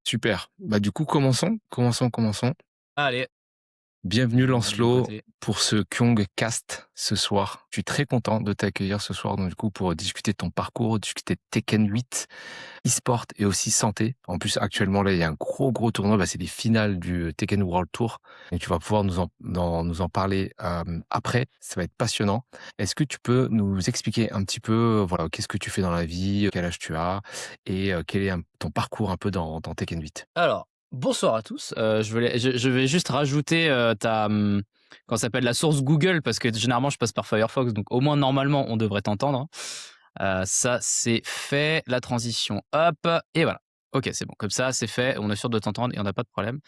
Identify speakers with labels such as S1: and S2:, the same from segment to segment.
S1: Super. Bah, du coup, commençons.
S2: Allez,
S1: Bienvenue
S2: de mon
S1: Lancelot
S2: côté.
S1: pour ce Kyong Cast ce soir. Je suis très content de t'accueillir ce soir, donc du coup, pour discuter de ton parcours, discuter de Tekken 8, e-sport et aussi santé. En plus, actuellement, là, il y a un gros tournoi, bah, c'est les finales du Tekken World Tour. Et tu vas pouvoir nous en parler après. Ça va être passionnant. Est-ce que tu peux nous expliquer un petit peu, voilà, qu'est-ce que tu fais dans la vie, quel âge tu as et quel est ton parcours un peu dans Tekken 8?
S2: Alors, bonsoir à tous. Je vais juste rajouter, comment ça s'appelle? La source Google parce que généralement je passe par Firefox, donc au moins normalement on devrait t'entendre, hein. Ça c'est fait, la transition hop et voilà. OK, c'est bon, comme ça c'est fait, on est sûr de t'entendre et on n'a pas de problème.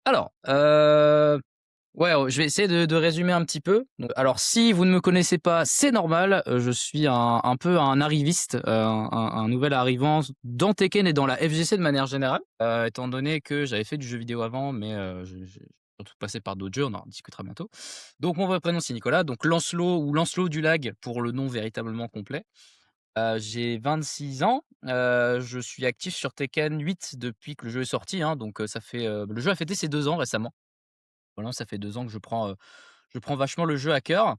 S2: Alors, ouais, je vais essayer de résumer un petit peu. Donc alors si vous ne me connaissez pas, c'est normal, je suis un peu un arriviste, un nouvel arrivant dans Tekken et dans la FGC de manière générale, étant donné que j'avais fait du jeu vidéo avant, mais j'ai surtout passé par d'autres jeux, on en discutera bientôt. Donc mon vrai prénom c'est Nicolas, donc Lancelot ou Lancelot du Lag pour le nom véritablement complet. J'ai 26 ans, je suis actif sur Tekken 8 depuis que le jeu est sorti, hein, donc ça fait, le jeu a fêté ses 2 ans récemment. Voilà, ça fait 2 ans que je prends vachement le jeu à cœur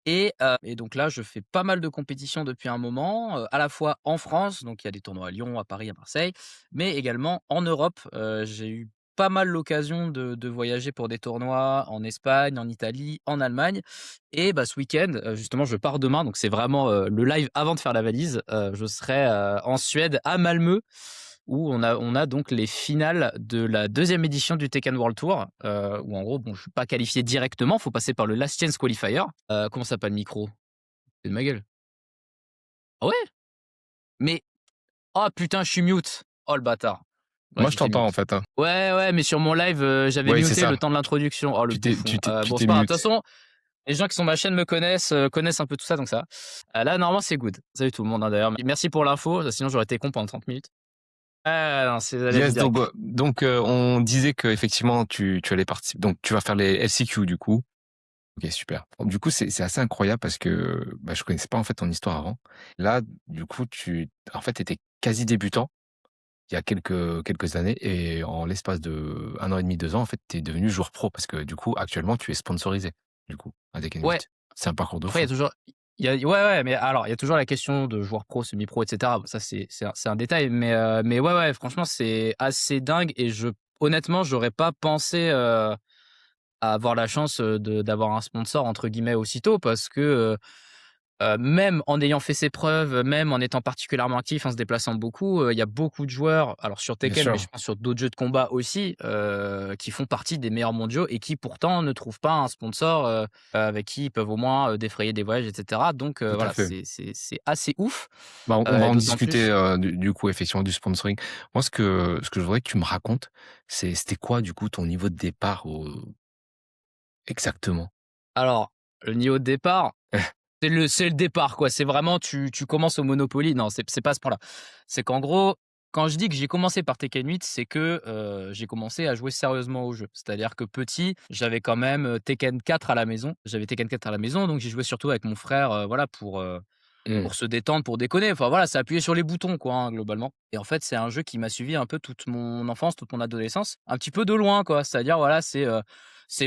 S2: et donc là, je fais pas mal de compétitions depuis un moment, à la fois en France, donc il y a des tournois à Lyon, à Paris, à Marseille, mais également en Europe. J'ai eu pas mal l'occasion de voyager pour des tournois en Espagne, en Italie, en Allemagne et bah, ce week-end, justement, je pars demain, donc c'est vraiment, le live avant de faire la valise. Je serai, en Suède, à Malmö, où on a donc les finales de la deuxième édition du Tekken World Tour, où en gros, bon, je suis pas qualifié directement, faut passer par le Last Chance Qualifier. Comment ça, pas de micro? C'est de ma gueule. Ah ouais? Mais oh putain, je suis mute. Oh le bâtard. Ouais,
S1: Moi, je
S2: j'étais
S1: t'entends en
S2: mute.
S1: fait, hein.
S2: Ouais, mais sur mon live, j'avais
S1: Ouais, c'est
S2: muté
S1: ça.
S2: le temps de l'introduction. Oh le bouffon.
S1: Tu
S2: Bon,
S1: t'es
S2: c'est pas grave. De toute
S1: mute.
S2: façon, les gens qui sont ma chaîne me connaissent, connaissent un peu tout ça, donc ça va. Là, normalement, c'est good. Salut tout le monde, hein, d'ailleurs. Merci pour l'info, sinon j'aurais été con pendant 30 minutes. Ah non, c'est la vie
S1: Yes,
S2: directe.
S1: on disait que effectivement tu allais participer. Donc tu vas faire les LCQ du coup. Ok, super. Du coup, c'est assez incroyable parce que bah, je connaissais pas en fait ton histoire avant. Là, du coup, tu en fait étais quasi débutant il y a quelques années et en l'espace de 1 an et demi, 2 ans, en fait, tu es devenu joueur pro parce que du coup, actuellement, tu es sponsorisé. Du coup, à Tekken
S2: Ouais.
S1: 8. C'est un parcours de
S2: Après, il y
S1: fou.
S2: a toujours ouais, mais alors, il y a toujours la question de joueur pro, semi-pro et cetera. Bon, ça, c'est un détail, mais ouais, franchement, c'est assez dingue et honnêtement, j'aurais pas pensé, à avoir la chance, d'avoir un sponsor entre guillemets «aussitôt» parce que, même en ayant fait ses preuves, même en étant particulièrement actif, en se déplaçant beaucoup, il y a beaucoup de joueurs, alors sur
S1: Bien
S2: Tekken, mais je
S1: sûr,
S2: pense sur d'autres jeux de combat aussi, qui font partie des meilleurs mondiaux et qui pourtant ne trouvent pas un sponsor, avec qui ils peuvent au moins, défrayer des voyages et cetera. Donc
S1: tout à
S2: voilà,
S1: fait.
S2: c'est assez ouf,
S1: Bah, on va
S2: et
S1: en
S2: d'autant
S1: discuter,
S2: plus
S1: du coup, effectivement, du sponsoring. Moi, ce que je voudrais que tu me racontes, c'était quoi, du coup, ton niveau de départ exactement?
S2: alors, le niveau de départ, c'est le départ quoi, c'est vraiment tu commences au Monopoly. Non, c'est pas à ce point-là. C'est qu'en gros, quand je dis que j'ai commencé par Tekken 8, c'est que, j'ai commencé à jouer sérieusement au jeu. C'est-à-dire que petit, j'avais quand même, Tekken 4 à la maison. J'avais Tekken 4 à la maison, donc j'ai joué surtout avec mon frère, voilà
S1: Mmh.
S2: pour se détendre, pour déconner. Enfin voilà, c'est appuyer sur les boutons quoi, hein, globalement. Et en fait, c'est un jeu qui m'a suivi un peu toute mon enfance, toute mon adolescence, un petit peu de loin quoi. C'est-à-dire voilà, c'est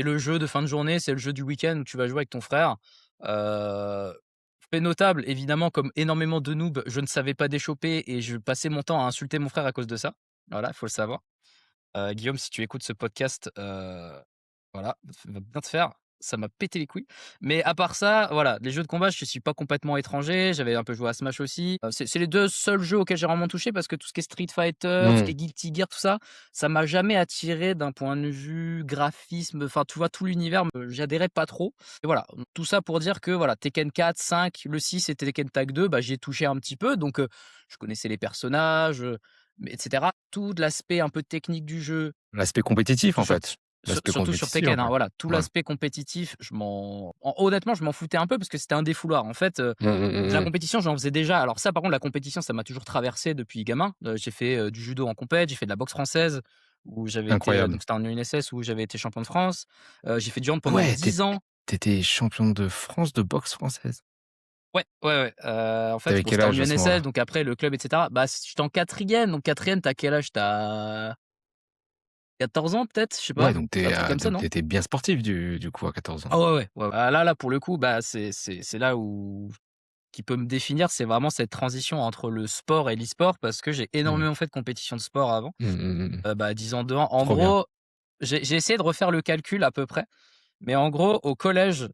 S2: le jeu de fin de journée, c'est le jeu du week-end où tu vas jouer avec ton frère. Heu, Fait notable évidemment comme énormément de noobs, je ne savais pas déchoper et je passais mon temps à insulter mon frère à cause de ça. Voilà, il faut le savoir. Guillaume, si tu écoutes ce podcast, voilà, va bien te faire. Ça m'a pété les couilles. Mais à part ça, voilà, les jeux de combat, je suis pas complètement étranger. J'avais un peu joué à Smash aussi. C'est les 2 seuls jeux auxquels j'ai vraiment touché parce que tout ce qui est Street Fighter, tout ce qui
S1: Mmh.
S2: est Guilty Gear, tout ça, ça m'a jamais attiré d'un point de vue graphisme. Enfin, tu vois, tout l'univers, j'y adhérais pas trop. Et voilà, tout ça pour dire que voilà, Tekken 4, 5, le 6 et Tekken Tag 2, bah, j'y ai touché un petit peu. Donc, je connaissais les personnages, et cetera. Tout l'aspect un peu technique du jeu,
S1: L'aspect compétitif,
S2: surtout
S1: en
S2: sur
S1: fait. L'aspect
S2: surtout sur
S1: compétitif, en
S2: Tekken, hein,
S1: fait.
S2: voilà, tout
S1: Ouais.
S2: l'aspect compétitif, honnêtement, je m'en foutais un peu parce que c'était un défouloir. En fait,
S1: Mmh, mmh,
S2: de la
S1: mmh, mmh.
S2: compétition, j'en faisais déjà. Alors ça, par contre, la compétition, ça m'a toujours traversé depuis gamin. J'ai fait, du judo en compète, j'ai fait de la boxe française où j'avais été,
S1: Incroyable.
S2: donc c'était en UNSS où j'avais été champion de France. J'ai fait du hand
S1: Ah
S2: pendant
S1: ouais,
S2: 10 ans.
S1: tu étais champion de France de boxe française?
S2: Ouais, en
S1: Tu
S2: fait,
S1: avais
S2: bon,
S1: quel
S2: c'était en
S1: âge à ce
S2: UNSS,
S1: moment-là?
S2: donc après le club et cetera. Bah, j'étais en 4e, donc 4e, tu quel âge? Tu 14 ans peut-être, je sais
S1: Ouais,
S2: pas, un truc comme ça,
S1: donc
S2: non?
S1: tu étais bien sportif du coup à 14 ans?
S2: Ah ouais, ouais, ouais, ah là, pour le coup, bah, c'est là où qui peut me définir, c'est vraiment cette transition entre le sport et l'e-sport parce que j'ai
S1: Mmh.
S2: énormément fait de compétitions de sport avant,
S1: Mmh, mmh, mmh, mmh.
S2: bah, 10 ans dedans. En
S1: Trop bien.
S2: gros, j'ai essayé de refaire le calcul à peu près, mais en gros, au collège,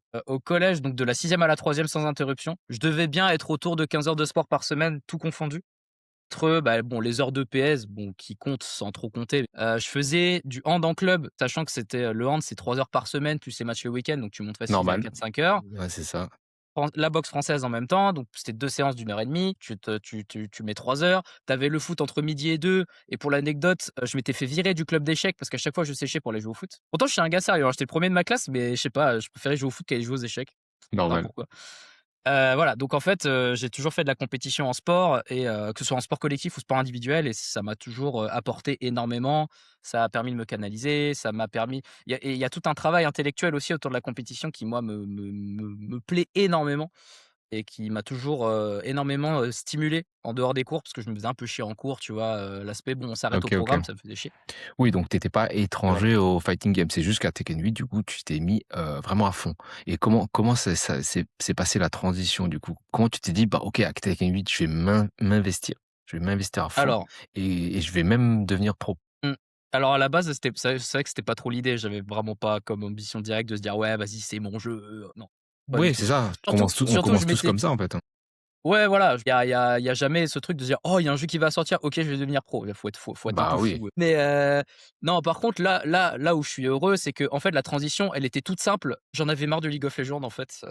S2: donc de la 6e à la 3e sans interruption, je devais bien être autour de 15 heures de sport par semaine, tout confondu. Entre, bah, bon, les heures d'EPS, bon, qui comptent sans trop compter. Je faisais du hand en club, sachant que le hand, c'est 3 heures par semaine plus les matchs le week-end, donc tu montes facile à
S1: Normal.
S2: 4-5 heures.
S1: Ouais, c'est ça.
S2: La boxe française en même temps, donc c'était 2 séances d'1 heure et demie. Tu mets 3 heures. Tu avais le foot entre midi et 2. Et pour l'anecdote, je m'étais fait virer du club d'échecs parce qu'à chaque fois je séchais pour aller jouer au foot. Pourtant je suis un gars sérieux, hein, j'étais le premier de ma classe, mais je sais pas, je préférais jouer au foot qu'aller jouer aux échecs. Je sais pas
S1: Normal.
S2: pourquoi. Voilà, donc en fait, j'ai toujours fait de la compétition en sport et que ce soit en sport collectif ou sport individuel et ça m'a toujours, apporté énormément. Ça a permis de me canaliser, ça m'a permis il y a tout un travail intellectuel aussi autour de la compétition qui moi me plaît énormément et qui m'a toujours, énormément, stimulé en dehors des cours parce que je me faisais un peu chier en cours, tu vois? L'aspect bon, on s'arrête au
S1: OK, OK.
S2: programme, ça me faisait chier
S1: Oui, donc tu étais pas
S2: et voilà.
S1: étranger au fighting game. C'est juste qu'à Tekken 8, du coup, tu t'es mis, vraiment à fond. Et comment ça s'est passé la transition, du coup? Comment tu t'es dit: «Bah, OK, à Tekken 8, m'investir. Je vais m'investir à fond
S2: Alors
S1: et je vais même devenir pro».
S2: Mmh. Alors à la base, c'est vrai que c'était pas trop l'idée. J'avais vraiment pas comme ambition directe de se dire: «Ouais, vas-y, c'est mon jeu», non, pas du
S1: Oui,
S2: tout.
S1: c'est ça. On
S2: Surtout, je
S1: commence tous
S2: m'étais
S1: comme ça, en fait, hein.
S2: ouais, voilà, il y a jamais ce truc de se dire: «Oh, il y a un jeu qui va sortir, OK, je vais devenir pro». Il faut être un
S1: Bah,
S2: peu
S1: oui.
S2: fou, mais non, par contre, là où je suis heureux, c'est qu'en fait, la transition, elle était toute simple. J'en avais marre de League of Legends, en fait,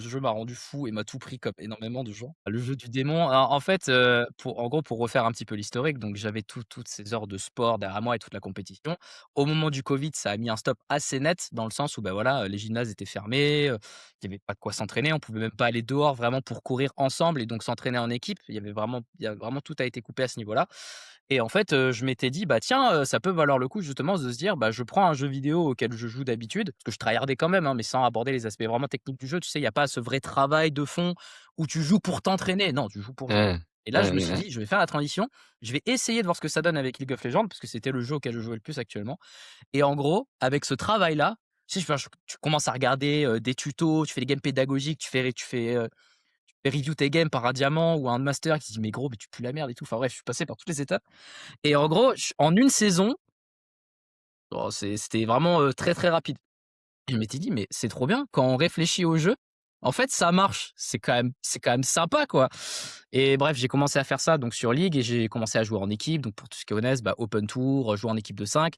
S2: ce jeu m'a rendu fou et m'a tout pris comme énormément de gens. Le jeu du démon, alors en fait, en gros, pour refaire un petit peu l'historique, donc j'avais toutes ces heures de sport derrière moi et toute la compétition. Au moment du covid, ça a mis un stop assez net dans le sens où, bah, voilà, les gymnases étaient fermés, il y avait pas de quoi s'entraîner, on pouvait même pas aller dehors vraiment pour courir ensemble et donc s'entraîner en équipe. Il y a vraiment tout a été coupé à ce niveau-là et en fait, je m'étais dit: «Bah, tiens, ça peut valoir le coup justement de se dire, bah, je prends un jeu vidéo auquel je joue d'habitude», parce que je tryhardais quand même, hein, mais sans aborder les aspects vraiment techniques du jeu. Tu sais, il y a pas ce vrai travail de fond où tu joues pour t'entraîner. Non, tu joues pour jouer
S1: Mmh.
S2: et là, je
S1: Mmh,
S2: me
S1: mmh
S2: suis
S1: mh.
S2: dit: «Je vais faire la transition, je vais essayer de voir ce que ça donne avec League of Legends», parce que c'était le jeu auquel je jouais le plus actuellement et en gros, avec ce travail-là, tu sais, tu commences à regarder, des tutos, tu fais des games pédagogiques, tu fais review tes games par un diamant ou un master qui se dit: «Mais gros, mais tu pues la merde et tout». Enfin bref, je suis passé par toutes les étapes et en gros, en une saison, oh, c'était vraiment, très, très rapide. Je m'étais dit: «Mais c'est trop bien, quand on réfléchit au jeu, en fait, ça marche. C'est quand même sympa, quoi» et bref, j'ai commencé à faire ça donc sur League et j'ai commencé à jouer en équipe. Donc pour tous ceux qui connaissent, bah, open tour, jouer en équipe de 5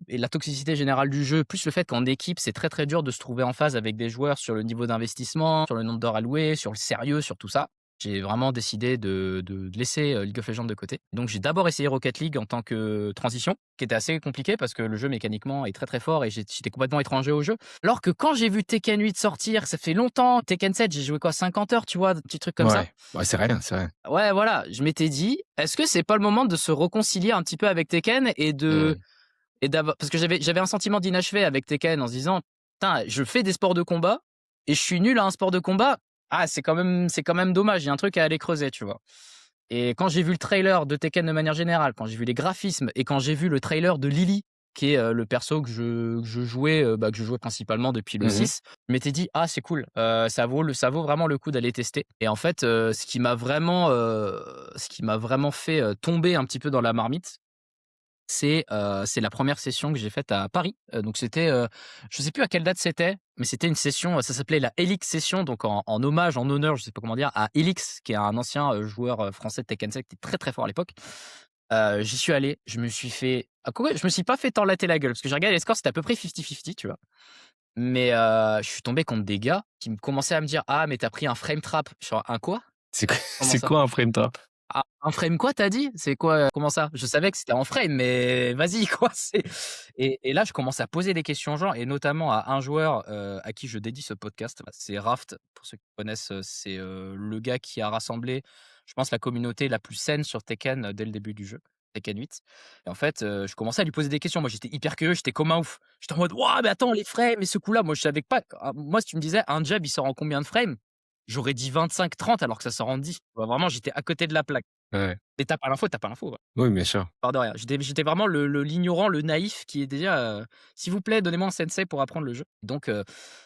S2: et la toxicité générale du jeu, plus le fait qu'en équipe, c'est très, très dur de se trouver en phase avec des joueurs sur le niveau d'investissement, sur le nombre d'heures allouées, sur le sérieux, sur tout ça. J'ai vraiment décidé de laisser, League of Legends de côté. Donc j'ai d'abord essayé Rocket League en tant que transition, qui était assez compliqué parce que le jeu mécaniquement est très, très fort et j'étais complètement étranger au jeu. Alors que quand j'ai vu Tekken 8 sortir, ça fait longtemps, Tekken 7, j'ai joué quoi 50 heures, tu vois? Un petit truc comme ça.
S1: Ouais. Ouais, c'est rien, c'est rien.
S2: Ouais, voilà, je m'étais dit: «Est-ce que c'est pas le moment de se réconcilier un petit peu avec Tekken
S1: Mmh.
S2: et d'avoir» parce que j'avais un sentiment d'inachevé avec Tekken en se disant: «Putain, je fais des sports de combat et je suis nul à un sport de combat. Ah, c'est quand même dommage, il y a un truc à aller creuser», tu vois? Et quand j'ai vu le trailer de Tekken de manière générale, quand j'ai vu les graphismes et quand j'ai vu le trailer de Lily, qui est, le perso que je jouais principalement depuis le
S1: Mmh mh.
S2: 6, je m'étais dit: «Ah c'est cool, ça vaut vraiment le coup d'aller tester» et en fait, ce qui m'a vraiment fait, tomber un petit peu dans la marmite, c'est la première session que j'ai faite à Paris. Donc c'était, je sais plus à quelle date c'était, mais c'était une session, ça s'appelait la Helix Session, donc en hommage, en honneur, je sais pas comment dire, à Helix, qui est un ancien, joueur, français de Tekken 7 qui était très, très fort à l'époque. J'y suis allé, je me suis fait quoique je me suis pas fait torlater la gueule, parce que j'ai regardé les scores, c'était à peu près 50-50, tu vois? Mais je suis tombé contre des gars qui me commençaient à me dire: «Ah mais tu as pris un frame trap». Je suis: «Un quoi?
S1: C'est quoi
S2: Comment
S1: c'est
S2: ça?»
S1: quoi un frame trap?
S2: Ah, un frame quoi tu as dit? C'est quoi, comment ça? Je savais que c'était en frame, mais vas-y quoi, et là je commence à poser des questions aux gens et notamment à un joueur, à qui je dédie ce podcast. Bah, c'est Raft, pour ceux qui connaissent, c'est, le gars qui a rassemblé, je pense, la communauté la plus saine sur Tekken, dès le début du jeu, Tekken 8 et en fait, je commençais à lui poser des questions. Moi j'étais hyper curieux, j'étais comme un ouf. J'étais en mode: «Waouh, mais attends les frames et ce coup-là», moi je savais pas, moi si tu me disais: «Un jab il sort en combien de frames?» J'aurais dit 25-30 alors que ça sort en 10. Bah, vraiment j'étais à côté de la plaque.
S1: Ouais.
S2: Et t'as pas l'info, t'as pas l'info, ouais.
S1: Oui, bien sûr.
S2: Part de rien. J'étais vraiment l'ignorant, le naïf qui est déjà, «S'il vous plaît, donnez-moi un sensei pour apprendre le jeu». Donc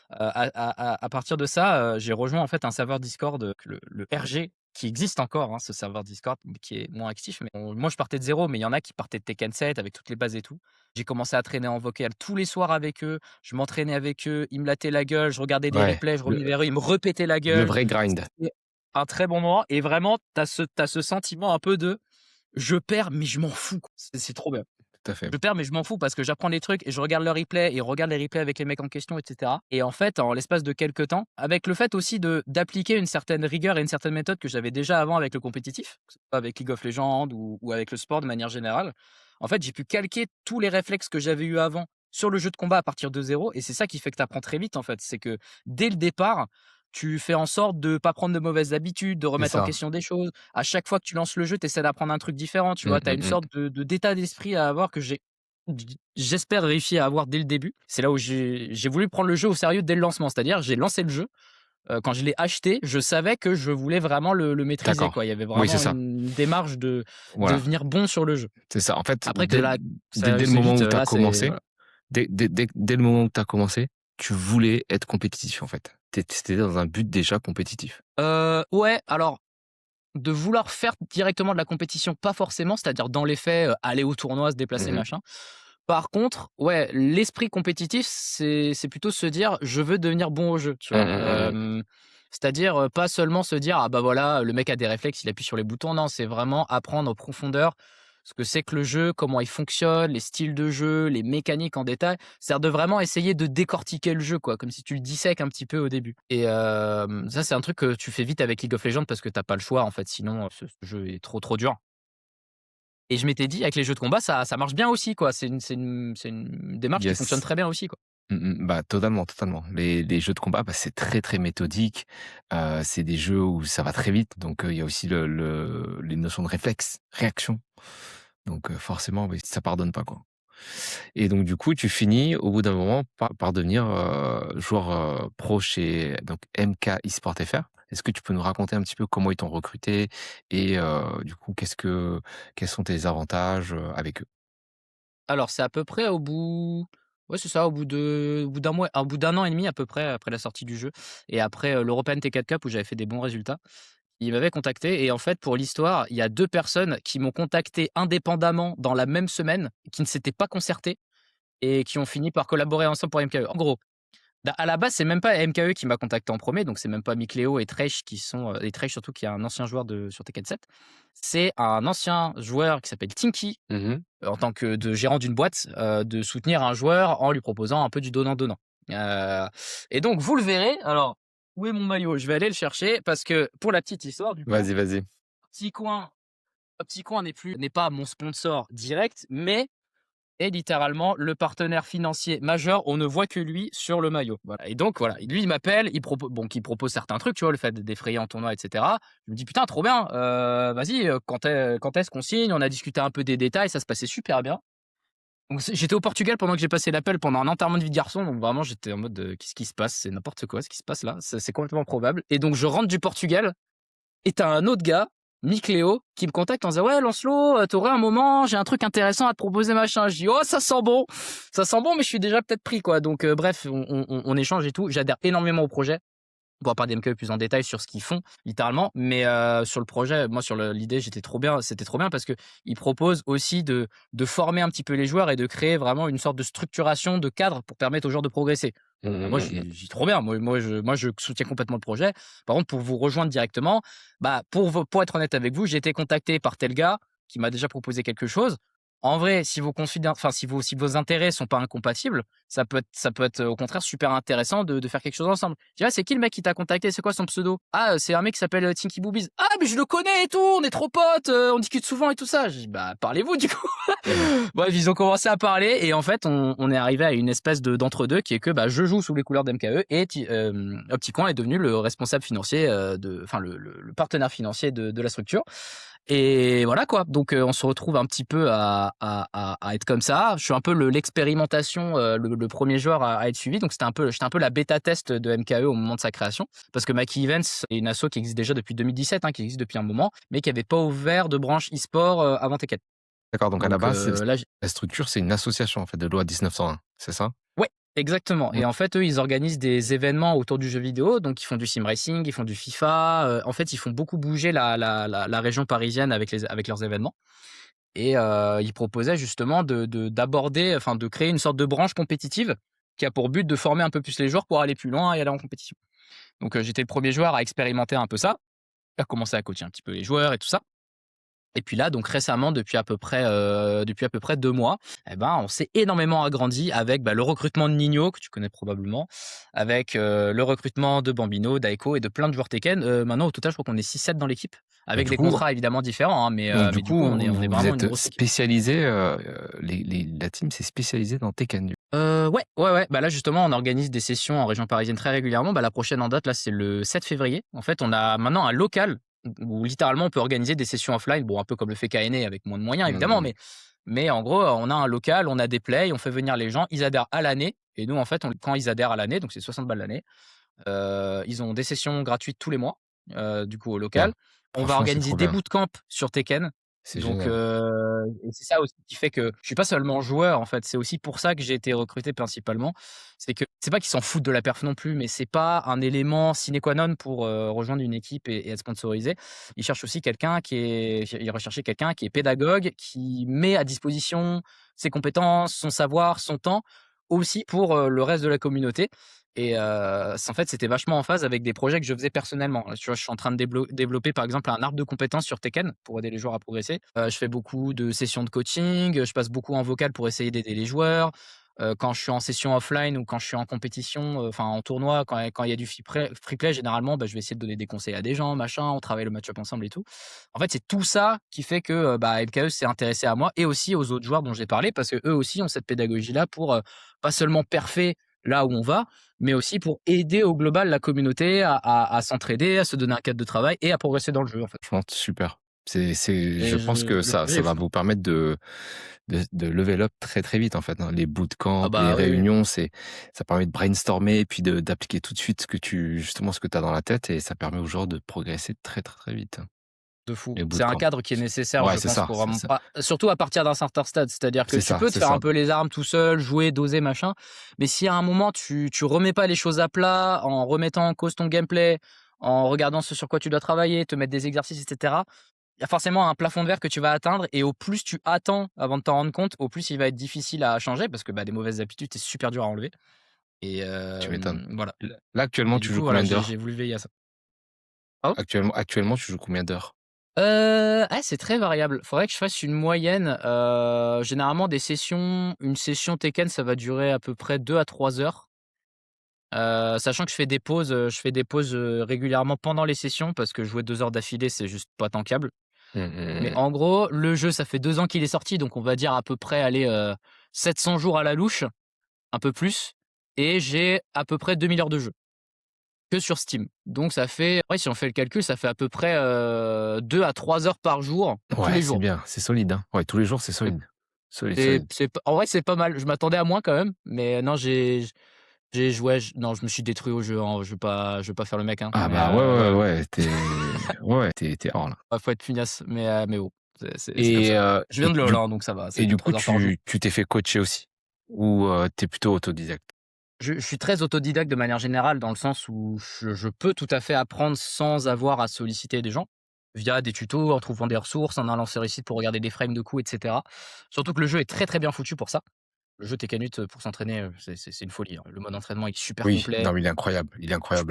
S2: à partir de ça, j'ai rejoint en fait un serveur Discord, le RG qui existe encore, hein, ce serveur Discord, mais qui est moins actif. Mais moi, je partais de 0, mais il y en a qui partaient de Tekken 7 avec toutes les bases et tout. J'ai commencé à traîner en vocal tous les soirs avec eux, je m'entraînais avec eux, ils me lattaient la gueule, je regardais des
S1: Ouais,
S2: replays, je revenais vers eux, ils me répétaient la
S1: le
S2: gueule.
S1: vrai grind.
S2: C'était un très bon moment et vraiment, tu as ce sentiment un peu de: «Je perds, mais je m'en fous, quoi». C'est trop bien.
S1: Tout à fait.
S2: Je perds, mais je m'en fous parce que j'apprends des trucs et je regarde le replay et regarde les replays avec les mecs en question, et cetera. Et en fait, en l'espace de quelques temps, avec le fait aussi d'appliquer une certaine rigueur et une certaine méthode que j'avais déjà avant avec le compétitif, que ce soit avec League of Legends ou avec le sport de manière générale, en fait, j'ai pu calquer tous les réflexes que j'avais eu avant sur le jeu de combat à partir de 0 et c'est ça qui fait que tu apprends très vite, en fait. C'est que dès le départ, tu fais en sorte de pas prendre de mauvaises habitudes, de
S1: C'est
S2: remettre en
S1: ça.
S2: question des choses. À chaque fois que tu lances le jeu, tu essaies d'apprendre un truc différent, tu
S1: Mmh,
S2: vois? Tu as
S1: mmh
S2: une
S1: mh.
S2: sorte d'état d'esprit à avoir que j'espère réussir à avoir dès le début. C'est là où j'ai voulu prendre le jeu au sérieux dès le lancement. C'est-à-dire, j'ai lancé le jeu, quand je l'ai acheté, je savais que je voulais vraiment le maîtriser,
S1: D'accord.
S2: quoi. Il y avait
S1: Oui, c'est
S2: vraiment
S1: ça.
S2: une démarche de
S1: Voilà,
S2: devenir bon sur le jeu.
S1: c'est ça. En fait,
S2: Après que là, ça
S1: dès le
S2: c'est
S1: moment
S2: vite,
S1: où tu as
S2: là, c'est
S1: commencé,
S2: voilà.
S1: dès le moment où tu as commencé, tu voulais être compétitif, en fait. Tu étais dans un but déjà compétitif.
S2: Ouais, alors de vouloir faire directement de la compétition, pas forcément, c'est-à-dire dans les faits, aller au tournoi, se déplacer,
S1: Mmh.
S2: machin. Par contre, ouais, l'esprit compétitif, c'est plutôt se dire: «Je veux devenir bon au jeu», tu
S1: Mmh
S2: vois?
S1: mh, mmh mh.
S2: C'est-à-dire, pas seulement se dire: «Ah bah voilà, le mec a des réflexes, il appuie sur les boutons». Non, c'est vraiment apprendre en profondeur ce que c'est que le jeu, comment il fonctionne, les styles de jeu, les mécaniques en détail. C'est-à-dire de vraiment essayer de décortiquer le jeu, quoi, comme si tu le dissèques un petit peu au début. Et ça, c'est un truc que tu fais vite avec League of Legends parce que tu as pas le choix, en fait, sinon, ce jeu est trop, trop dur. Et je m'étais dit avec les jeux de combat, ça marche bien aussi, quoi. C'est une démarche qui fonctionne
S1: Yes.
S2: très bien aussi, quoi.
S1: Mmh mh. Bah, totalement, totalement. Les jeux de combat, bah, c'est très, très méthodique. C'est des jeux où ça va très vite, donc il y a aussi les notions de réflexe, réaction. Donc forcément, oui, ça pardonne pas, quoi. Et donc du coup, tu finis au bout d'un moment par devenir, joueur, pro chez donc MK Esport FR. Est-ce que tu peux nous raconter un petit peu comment ils t'ont recruté et du coup, quels sont tes avantages, avec eux?
S2: Alors c'est à peu près au bout ouais, c'est ça, au bout d'un an et demi à peu près après la sortie du jeu et après, l'European T4 Cup où j'avais fait des bons résultats. Ils m'avaient contacté et en fait, pour l'histoire, il y a 2 personnes qui m'ont contacté indépendamment dans la même semaine, qui ne s'étaient pas concertées et qui ont fini par collaborer ensemble pour MKE. En gros, à la base, c'est même pas MKE qui m'a contacté en premier, donc c'est même pas Mikleo et Treyche qui sont, et Treyche surtout qui est un ancien joueur sur Tekken 7. C'est un ancien joueur qui s'appelle Tinky,
S1: Mmh.
S2: en tant que gérant d'une boîte, de soutenir un joueur en lui proposant un peu du donnant-donnant. Heu et donc vous le verrez, alors où est mon maillot? Je vais aller le chercher parce que pour la petite histoire du coup,
S1: Vas-y, vas-y.
S2: Petit Coin Petit Coin n'est pas mon sponsor direct, mais est littéralement le partenaire financier majeur. On ne voit que lui sur le maillot. Voilà. Et donc, voilà, lui, il m'appelle, il propose certains trucs, tu vois, le fait de défrayer en tournoi, etc. Je me dis, putain, trop bien, vas-y, quand est-ce qu'on signe? On a discuté un peu des détails, ça se passait super bien. Donc, j'étais au Portugal pendant que j'ai passé l'appel pendant un enterrement de vie de garçon, donc vraiment, j'étais en mode, qu'est-ce qui se passe? C'est n'importe quoi ce qui se passe là, c'est complètement probable. Et donc, je rentre du Portugal, et t'as un autre gars, Mikleo, qui me contacte en disant: «Ouais, Lancelot, t'aurais un moment, j'ai un truc intéressant à te proposer, machin». Je dis: «Oh, ça sent bon, mais je suis déjà peut-être pris, quoi». Donc, bref, on échange et tout. J'adhère énormément au projet. On pourra parler d'MKE plus en détail sur ce qu'ils font, littéralement. Mais, sur le projet, moi, sur l'idée, j'étais trop bien. C'était trop bien parce que ils proposent aussi de former un petit peu les joueurs et de créer vraiment une sorte de structuration, de cadre pour permettre aux joueurs de progresser.
S1: Mmh mh,
S2: Moi,
S1: mmh mh.
S2: j'ai trop bien. Moi, je soutiens complètement le projet. Par contre, pour vous rejoindre directement, bah, pour être honnête avec vous, j'ai été contacté par tel gars qui m'a déjà proposé quelque chose. En vrai, si vos intérêts sont pas incompatibles, ça peut être au contraire super intéressant de faire quelque chose ensemble. Je dis: «Ah, c'est qui le mec qui t'a contacté? C'est quoi son pseudo?» «Ah, c'est un mec qui s'appelle, Tinky Boobies». «Ah, mais je le connais et tout, on est trop potes, on discute souvent et tout ça». Je dis: «Bah, parlez-vous du coup».
S1: Mmh.
S2: Bref, ils ont commencé à parler et en fait, on est arrivé à une espèce d'entre-deux qui est que, bah, je joue sous les couleurs d'MKE et Opticoin est devenu le responsable financier, enfin le partenaire financier de la structure. Et voilà quoi, donc on se retrouve un petit peu à être comme ça. Je suis un peu l'expérimentation, le 1er joueur à être suivi, donc j'étais un peu la bêta test de MKE au moment de sa création. Parce que Mackie Events est une asso qui existe déjà depuis 2017, hein, qui existe depuis un moment, mais qui avait pas ouvert de branche e-sport, avant Tekken.
S1: D'accord, donc à la
S2: Donc
S1: base,
S2: là j
S1: la structure, c'est une association en fait de loi 1901, c'est ça?
S2: Ouais, exactement.
S1: Mmh.
S2: Et en fait, eux, ils organisent des événements autour du jeu vidéo, donc ils font du sim racing, ils font du FIFA, en fait, ils font beaucoup bouger la région parisienne avec leurs événements. Et il proposait justement d'aborder, enfin de créer une sorte de branche compétitive qui a pour but de former un peu plus les joueurs pour aller plus loin et aller en compétition. Donc j'étais le 1er joueur à expérimenter un peu ça, à commencer à coacher un petit peu les joueurs et tout ça. Et puis là, donc récemment, depuis à peu près 2 mois, eh ben, on s'est énormément agrandi avec, bah, le recrutement de Nino, que tu connais probablement, avec, le recrutement de Bambino, d'Aeko et de plein de joueurs Tekken. Maintenant, au total, je crois qu'on est 6-7 dans l'équipe,
S1: Et
S2: avec
S1: du
S2: des
S1: coup
S2: contrats évidemment différents, hein,
S1: donc du
S2: mais du
S1: coup,
S2: coup, on est
S1: vous
S2: vraiment une
S1: êtes
S2: grosse équipe.
S1: spécialisés, la team s'est spécialisée dans Tekken,
S2: Ouais, ouais, ouais. Bah, là, justement, on organise des sessions en région parisienne très régulièrement. Bah, la prochaine en date, là, c'est le 7 février. En fait, on a maintenant un local où littéralement on peut organiser des sessions offline. Bon, un peu comme le fait KNE avec moins de moyens, évidemment,
S1: Mmh.
S2: mais en gros, on a un local, on a des plays, on fait venir les gens, ils adhèrent à l'année. Et nous, en fait, quand ils adhèrent à l'année, donc c'est 60 balles l'année, ils ont des sessions gratuites tous les mois, du coup, au
S1: Bien.
S2: local. On va
S1: Franchement, c'est
S2: organiser
S1: trop
S2: des
S1: bien.
S2: bootcamps sur Tekken.
S1: C'est
S2: Donc,
S1: génial.
S2: et c'est ça aussi qui fait que je suis pas seulement joueur, en fait. C'est aussi pour ça que j'ai été recruté principalement. C'est que c'est pas qu'ils s'en foutent de la perf non plus, mais c'est pas un élément sine qua non pour, rejoindre une équipe et être sponsorisé. Ils cherchent aussi ils recherchaient quelqu'un qui est pédagogue, qui met à disposition ses compétences, son savoir, son temps, aussi pour, le reste de la communauté. Et en fait, c'était vachement en phase avec des projets que je faisais personnellement. Tu vois, je suis en train de développer, par exemple, un arbre de compétences sur Tekken pour aider les joueurs à progresser. Je fais beaucoup de sessions de coaching, je passe beaucoup en vocal pour essayer d'aider les joueurs. Quand je suis en session offline ou quand je suis en compétition, enfin en tournoi, quand il y a du free play généralement, bah, je vais essayer de donner des conseils à des gens, machin, on travaille le match-up ensemble et tout. En fait, c'est tout ça qui fait que, bah, MKE s'est intéressé à moi et aussi aux autres joueurs dont j'ai parlé parce qu'eux aussi ont cette pédagogie-là pour, pas seulement perfer là où on va, mais aussi pour aider au global la communauté à s'entraider, à se donner un cadre de travail et à progresser dans le jeu, en fait.
S1: Franchement, super. Je
S2: Et
S1: pense que
S2: le projet
S1: ça
S2: est
S1: va
S2: fou.
S1: vous permettre de level up très, très vite, en fait, hein. Les bootcamps,
S2: Ah
S1: les
S2: bah, oui, oui,
S1: réunions, ça permet de brainstormer et puis d'appliquer tout de suite justement, ce que tu as dans la tête et ça permet aux joueurs de progresser très, très, très vite, hein,
S2: de fou.
S1: les
S2: C'est un
S1: bootcamps.
S2: cadre qui est nécessaire,
S1: Ouais,
S2: je pense, pour
S1: c'est
S2: vraiment
S1: ça,
S2: pas surtout à partir d'un certain stade. C'est-à-dire que tu peux te
S1: c'est
S2: faire
S1: ça.
S2: un peu les armes tout seul, jouer, doser, machin, mais si à un moment tu remets pas les choses à plat en remettant en cause ton gameplay, en regardant ce sur quoi tu dois travailler, te mettre des exercices et cetera, il y a forcément un plafond de verre que tu vas atteindre et au plus tu attends avant de t'en rendre compte, au plus il va être difficile à changer parce que, bah, des mauvaises habitudes, c'est super dur à enlever. Et
S1: Tu m'étonnes.
S2: voilà.
S1: Là, actuellement,
S2: Et du
S1: tu joues
S2: coup, voilà,
S1: combien
S2: j'ai
S1: d'heures?
S2: voulu veiller à ça. Pardon?
S1: Actuellement, tu joues combien d'heures?
S2: Ah, c'est très variable. Faudrait que je fasse une moyenne. Généralement une session Tekken, ça va durer à peu près 2 à 3 heures. Sachant que je fais des pauses, régulièrement pendant les sessions parce que jouer 2 heures d'affilée, c'est juste pas tankable.
S1: Mmh, mmh,
S2: Mais
S1: mmh.
S2: en gros, le jeu, ça fait 2 ans qu'il est sorti, donc on va dire à peu près, allez, 700 jours à la louche, un peu plus, et j'ai à peu près 2 000 heures de jeu, que sur Steam. Donc ça fait ouais, si on fait le calcul, ça fait à peu près, 2 à 3 heures par jour, tous
S1: Ouais,
S2: les
S1: c'est
S2: jours.
S1: bien, c'est solide, hein. Ouais, tous les jours, c'est
S2: C'est
S1: solide. Solide,
S2: c'est
S1: solide.
S2: c'est p En vrai, c'est pas mal. Je m'attendais à moins quand même, mais non, j'ai joué non, je me suis détruit au jeu, hein, je vais pas faire le mec, hein,
S1: Ah
S2: mais
S1: bah, ouais, ouais,
S2: ouais, ouais.
S1: ouais, tu hors, là.
S2: Faut être pugnace, mais bon, c'est comme
S1: Et
S2: ça. Je viens
S1: et
S2: de LoL, hein, donc ça va,
S1: et
S2: c'est
S1: du coup,
S2: 3 heures par jour.
S1: tu t'es fait coacher aussi? Ou, tu es plutôt autodidacte?
S2: Je suis très autodidacte de manière générale dans le sens où je peux tout à fait apprendre sans avoir à solliciter des gens, via des tutos, en trouvant des ressources, en allant sur les sites pour regarder des frames de coups et cetera. Surtout que le jeu est très, très bien foutu pour ça. Le jeu Tekken 8, pour s'entraîner, c'est une folie, hein. Le mode entraînement est super
S1: Oui, non,
S2: complet.
S1: mais il est incroyable,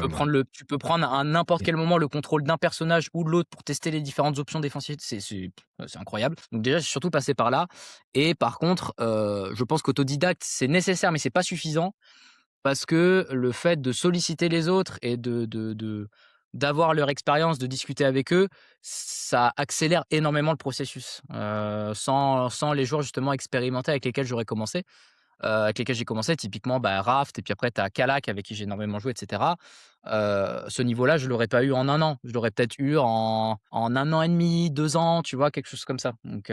S1: le mode.
S2: Tu peux prendre à n'importe
S1: Il
S2: quel moment le contrôle d'un personnage ou de l'autre pour tester les différentes options défensives. C'est incroyable. Donc déjà, j'ai surtout passé par là. Et par contre, je pense qu'autodidacte, c'est nécessaire, mais c'est pas suffisant. Parce que le fait de solliciter les autres et d'avoir leur expérience, de discuter avec eux, ça accélère énormément le processus, sans les joueurs justement expérimentés avec lesquels j'aurais commencé. avec lesquels j'ai commencé, typiquement, bah, Raft et puis après tu as Calac avec qui j'ai énormément joué et cetera. Ce niveau-là, je l'aurais pas eu en 1 an. Je l'aurais peut-être eu en 1 an et demi, 2 ans, tu vois? Quelque chose comme ça. Donc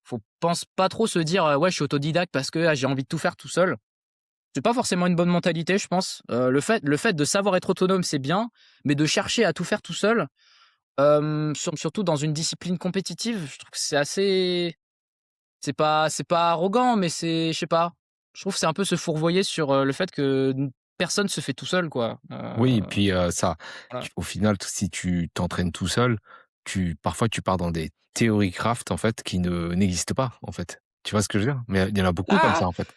S2: faut pense pas trop se dire: «Ouais, je suis autodidacte parce que, ah, j'ai envie de tout faire tout seul». C'est pas forcément une bonne mentalité, je pense. Le fait de savoir être autonome, c'est bien, mais de chercher à tout faire tout seul, surtout dans une discipline compétitive, je trouve que c'est pas arrogant, mais je sais pas. Je trouve que c'est un peu se fourvoyer sur, le fait que personne se fait tout seul, quoi.
S1: Oui, et puis, ça
S2: Voilà.
S1: tu au final, si tu t'entraînes tout seul, parfois tu pars dans des théories craft, en fait, qui n'existent pas, en fait. Tu vois ce que je veux dire? Mais il y en a beaucoup comme
S2: Ah!
S1: ça, en fait.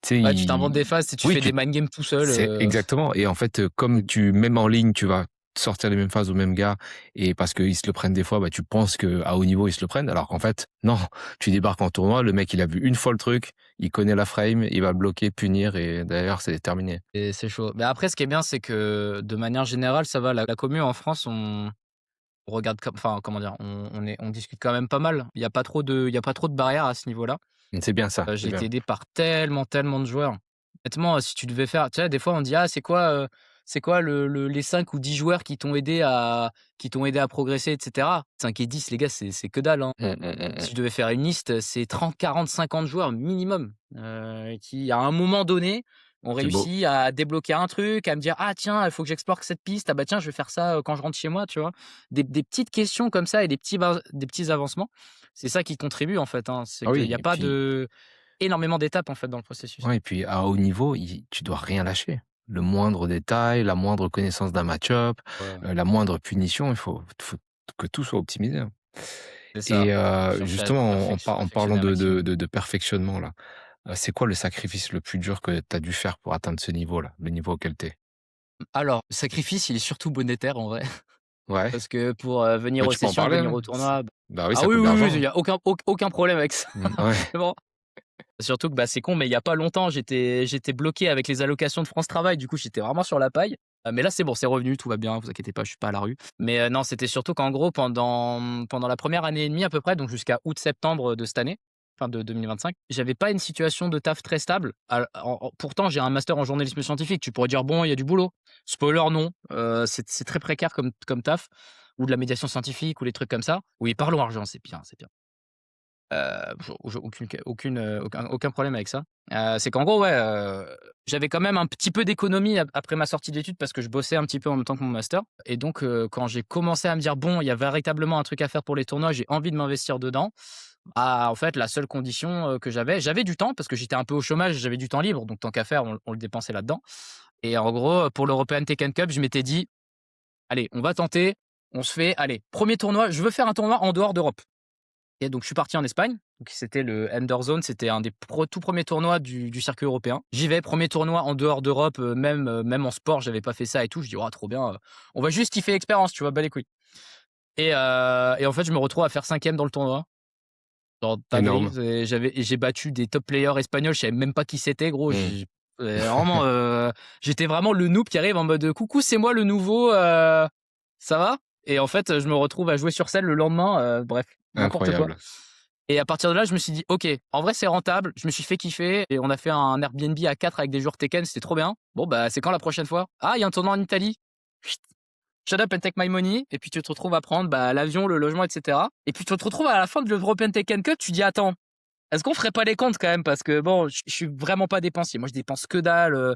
S1: Tu sais,
S2: Ouais, tu t'inventes des phases, tu
S1: oui,
S2: fais des mind games tout seul,
S1: c'est exactement, et en fait, comme
S2: c'est
S1: même en ligne, tu vas sortir les mêmes phases aux mêmes gars, et parce qu'ils se le prennent des fois, bah, tu penses qu'à haut niveau, ils se le prennent, alors qu'en fait, non. Tu débarques en tournoi, le mec, il a vu une fois le truc, il connaît la frame, il va bloquer, punir, et d'ailleurs, c'est terminé.
S2: c'est chaud. Mais après, ce qui est bien, c'est que de manière générale, ça va. La commu en France, on regarde comme enfin, comment dire? On discute quand même pas mal. Il y a pas trop de barrières à ce niveau-là.
S1: C'est bien ça, c'est
S2: J'ai été
S1: bien.
S2: aidé par tellement, tellement de joueurs. Honnêtement, si tu devais faire tu sais, des fois, on dit: «Ah, c'est quoi les 5 ou 10 joueurs qui t'ont aidé à progresser?» et cetera. 5 et 10 les gars, c'est que dalle, hein. Si je devais faire une liste, c'est 30, 40, 50 joueurs minimum, qui, à un moment donné, ont
S1: C'est beau.
S2: réussi à débloquer un truc, à me dire: «Ah tiens, il faut que j'explore cette piste. Ah bah tiens, je vais faire ça, quand je rentre chez moi», tu vois? Des petites questions comme ça et des petits avancements, c'est ça qui contribue, en fait, hein. C'est
S1: Ah
S2: qu'il
S1: oui,
S2: y a
S1: et
S2: pas
S1: puis
S2: de énormément d'étapes, en fait, dans le processus.
S1: ouais, et puis à haut niveau, tu dois rien lâcher. Le moindre détail, la moindre connaissance d'un match-up,
S2: Ouais,
S1: la moindre punition, il faut que tout soit optimisé, hein.
S2: c'est ça.
S1: Et
S2: Chercher à
S1: justement,
S2: perfection
S1: en parlant
S2: perfectionner un maximum.
S1: de perfectionnement là, c'est quoi le sacrifice le plus dur que tu as dû faire pour atteindre ce niveau-là, le niveau auquel tu es?
S2: Alors, le sacrifice, il est surtout monétaire, en vrai,
S1: Ouais,
S2: parce que pour, venir
S1: bah,
S2: aux
S1: tu peux en
S2: sessions,
S1: parler,
S2: venir
S1: hein.
S2: au tournoi
S1: Bah oui,
S2: ah
S1: ça
S2: oui,
S1: coûte de
S2: oui, oui, il
S1: l'argent,
S2: y a aucun problème avec ça.
S1: hein. Ouais.
S2: C'est bon. Surtout que, bah, c'est con, mais il y a pas longtemps, j'étais bloqué avec les allocations de France Travail, du coup, j'étais vraiment sur la paille. Mais là, c'est bon, c'est revenu, tout va bien, vous inquiétez pas, je suis pas à la rue. Mais non, c'était surtout qu'en gros, pendant la première année et demie à peu près, donc jusqu'à août-septembre de cette année, enfin de 2025, j'avais pas une situation de taf très stable. Pourtant, j'ai un master en journalisme scientifique. Tu pourrais dire: «Bon, il y a du boulot». Spoiler, non, c'est très précaire comme taf, ou de la médiation scientifique ou les trucs comme ça. Oui, parlons argent, c'est bien, c'est bien. J'ai aucun problème avec ça. C'est qu'en gros, ouais, j'avais quand même un petit peu d'économie après ma sortie d'études parce que je bossais un petit peu en même temps que mon master, et donc quand j'ai commencé à me dire: «Bon, il y a véritablement un truc à faire pour les tournois, j'ai envie de m'investir dedans», en fait, la seule condition, que j'avais du temps parce que j'étais un peu au chômage, j'avais du temps libre, donc tant qu'à faire, on le dépensait là-dedans, et en gros, pour l'European Tekken Cup, je m'étais dit: «Allez, on va tenter, on se fait allez, 1er tournoi, je veux faire un tournoi en dehors d'Europe». Et donc je suis parti en Espagne, donc c'était le Enderzone, c'était un des tout premiers tournois du circuit européen. J'y vais, premier tournoi en dehors d'Europe, même en sport, j'avais pas fait ça et tout. Je dis: «Oh trop bien, on va juste kiffer l'expérience», tu vois? Bas les couilles. Et en fait, je me retrouve à faire 5e dans le tournoi, genre dinguerie.
S1: Énorme.
S2: J'ai battu des top players espagnols, je savais même pas qui c'était gros.
S1: Mmh.
S2: Vraiment, j'étais vraiment le noob qui arrive en mode: «Coucou, c'est moi le nouveau, ça va?» Et en fait, je me retrouve à jouer sur scène le lendemain, bref, n'importe quoi.
S1: Incroyable.
S2: Et à partir de là, je me suis dit: «OK, en vrai, c'est rentable». Je me suis fait kiffer et on a fait un Airbnb à 4 avec des joueurs Tekken, c'était trop bien. Bon, bah, c'est quand la prochaine fois? «Ah, il y a un tournoi en Italie». Chut, shut up and take my money, et puis tu te retrouves à prendre, bah, l'avion, le logement et cetera, et puis tu te retrouves à la fin de l'European Tekken Cup, tu dis: «Attends, est-ce qu'on ferait pas les comptes quand même?» Parce que bon, je suis vraiment pas dépensier. Moi, je dépense que dalle,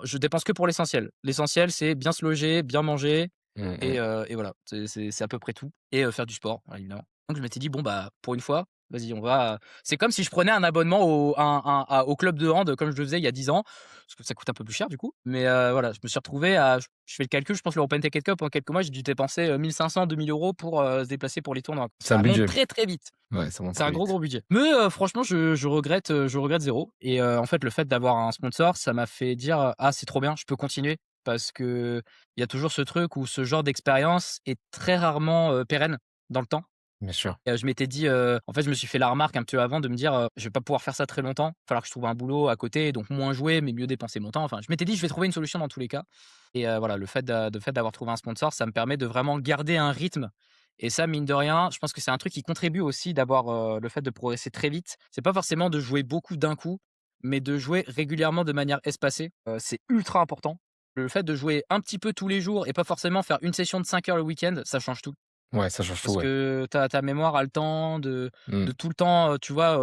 S2: je dépense que pour l'essentiel. L'essentiel, c'est bien se loger, bien manger,
S1: Mmh mh.
S2: et voilà. C'est à peu près tout, et faire du sport, évidemment. Donc je m'étais dit: «Bon, bah, pour une fois, vas-y, on va». C'est comme si je prenais un abonnement au club de hand comme je le faisais il y a 10 ans, parce que ça coûte un peu plus cher du coup. Mais voilà, je me suis retrouvé à je fais le calcul, je pense que l'European Ticket Cup en quelques mois, j'ai dû dépenser, 1 500-2 000 € pour, se déplacer pour les tournois.
S1: C'est un
S2: Ça monte
S1: budget.
S2: très, très vite.
S1: Ouais, ça monte
S2: C'est
S1: très
S2: un gros,
S1: vite.
S2: gros budget. Mais franchement, je regrette 0, et en fait, le fait d'avoir un sponsor, ça m'a fait dire: «Ah, c'est trop bien, je peux continuer». Parce qu'il y a toujours ce truc où ce genre d'expérience est très rarement, pérenne dans le temps.
S1: Bien sûr.
S2: Et je m'étais dit, en fait, je me suis fait la remarque un petit peu avant de me dire, «Je vais pas pouvoir faire ça très longtemps. Il va falloir que je trouve un boulot à côté, donc moins jouer, mais mieux dépenser mon temps». Enfin, je m'étais dit: «Je vais trouver une solution dans tous les cas», et voilà, le fait d'avoir trouvé un sponsor, ça me permet de vraiment garder un rythme, et ça, mine de rien, je pense que c'est un truc qui contribue aussi d'avoir, le fait de progresser très vite. C'est pas forcément de jouer beaucoup d'un coup, mais de jouer régulièrement de manière espacée, c'est ultra important. Le fait de jouer un petit peu tous les jours et pas forcément faire une session de 5 heures le week-end, ça change tout.
S1: Ouais, ça change tout,
S2: Parce
S1: ouais.
S2: que ta mémoire a le temps de
S1: Mmh.
S2: tout le temps, tu vois,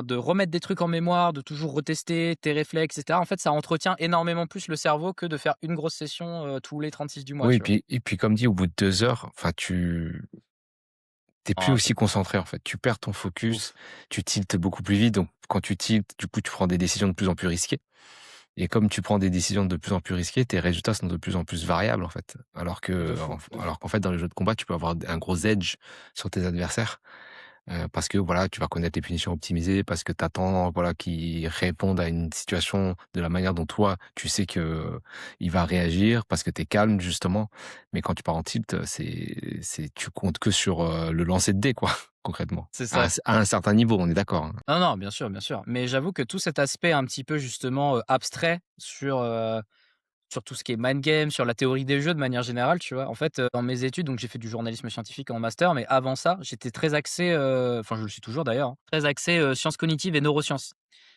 S2: de remettre des trucs en mémoire, de toujours retester tes réflexes et cetera. En fait, ça entretient énormément plus le cerveau que de faire une grosse session, tous les 36 du mois,
S1: Oui
S2: tu vois?
S1: et puis comme dit, au bout de 2 heures, enfin tu plus
S2: Ah, c'est
S1: aussi concentré, en fait. Tu perds ton focus,
S2: ouf.
S1: tu tiltes beaucoup plus vite, donc quand tu tiltes, du coup, tu prends des décisions de plus en plus risquées et comme tu prends des décisions de plus en plus risquées, tes résultats sont de plus en plus variables, en fait.
S2: De fou, de fou.
S1: Alors qu'en fait, dans les jeux de combat, tu peux avoir un gros edge sur tes adversaires. Parce que voilà, tu vas connaître les punitions optimisées, parce que tu attends, voilà, qu'ils répondent à une situation de la manière dont toi, tu sais que il va réagir, parce que tu es calme justement. Mais quand tu pars en tilt, c'est tu comptes que sur, le lancer de dés quoi, concrètement.
S2: C'est ça.
S1: À un certain niveau, on est d'accord, hein?
S2: Non, non, bien sûr, bien sûr. Mais j'avoue que tout cet aspect un petit peu justement, abstrait sur tout ce qui est mind game, sur la théorie des jeux de manière générale, tu vois? En fait, dans mes études, donc j'ai fait du journalisme scientifique en master, mais avant ça, j'étais très axé, enfin je le suis toujours d'ailleurs, hein, très axé, sciences cognitives et neurosciences.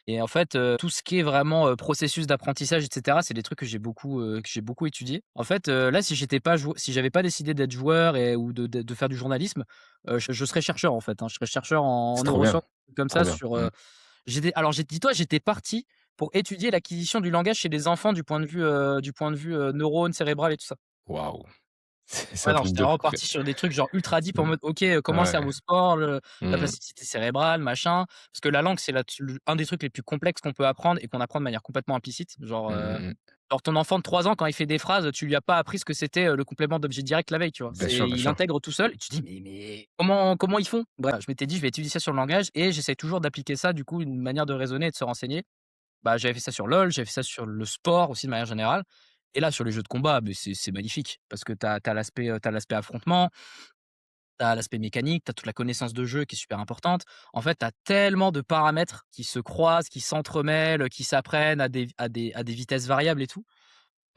S2: Et en fait, tout ce qui est vraiment, processus d'apprentissage et cetera, c'est des trucs que j'ai beaucoup étudié. En fait, là, si j'avais pas décidé d'être joueur ou de faire du journalisme, je serais chercheur en fait, hein. Je serais chercheur en
S1: C'est trop bien,
S2: neurosciences, comme
S1: trop
S2: ça
S1: bien.
S2: sur,
S1: Mmh.
S2: dis-toi, j'étais parti pour étudier l'acquisition du langage chez les enfants du point de vue, neurones cérébrales et tout ça.
S1: Waouh! C'est
S2: Ouais,
S1: un
S2: non,
S1: truc
S2: j'étais
S1: de
S2: vraiment
S1: fou quand
S2: parti sur des trucs genre ultra deep en
S1: mmh.
S2: mode: «OK, comment le
S1: Ouais.
S2: cerveau se porte, la
S1: Mmh.
S2: plasticité cérébrale, machin». Parce que la langue, c'est un des trucs les plus complexes qu'on peut apprendre et qu'on apprend de manière complètement implicite.
S1: Mmh mh, mmh.
S2: Genre ton enfant de 3 ans, quand il fait des phrases, tu lui as pas appris ce que c'était, le complément d'objet direct la veille, tu vois?
S1: Bien sûr, bien
S2: Il
S1: sûr.
S2: intègre tout seul et tu te dis: «Mais comment ils font?» Bref, je m'étais dit: «Je vais étudier ça sur le langage» et j'essaie toujours d'appliquer ça, du coup, une manière de raisonner et de se renseigner. Bah, j'avais fait ça sur LOL, j'avais fait ça sur le sport aussi de manière générale et là sur les jeux de combat, beh, c'est magnifique parce que tu l'aspect affrontement, tu as l'aspect mécanique, tu as toute la connaissance de jeu qui est super importante. En fait, tu as tellement de paramètres qui se croisent, qui s'entremêlent, qui s'apprennent à des vitesses variables et tout,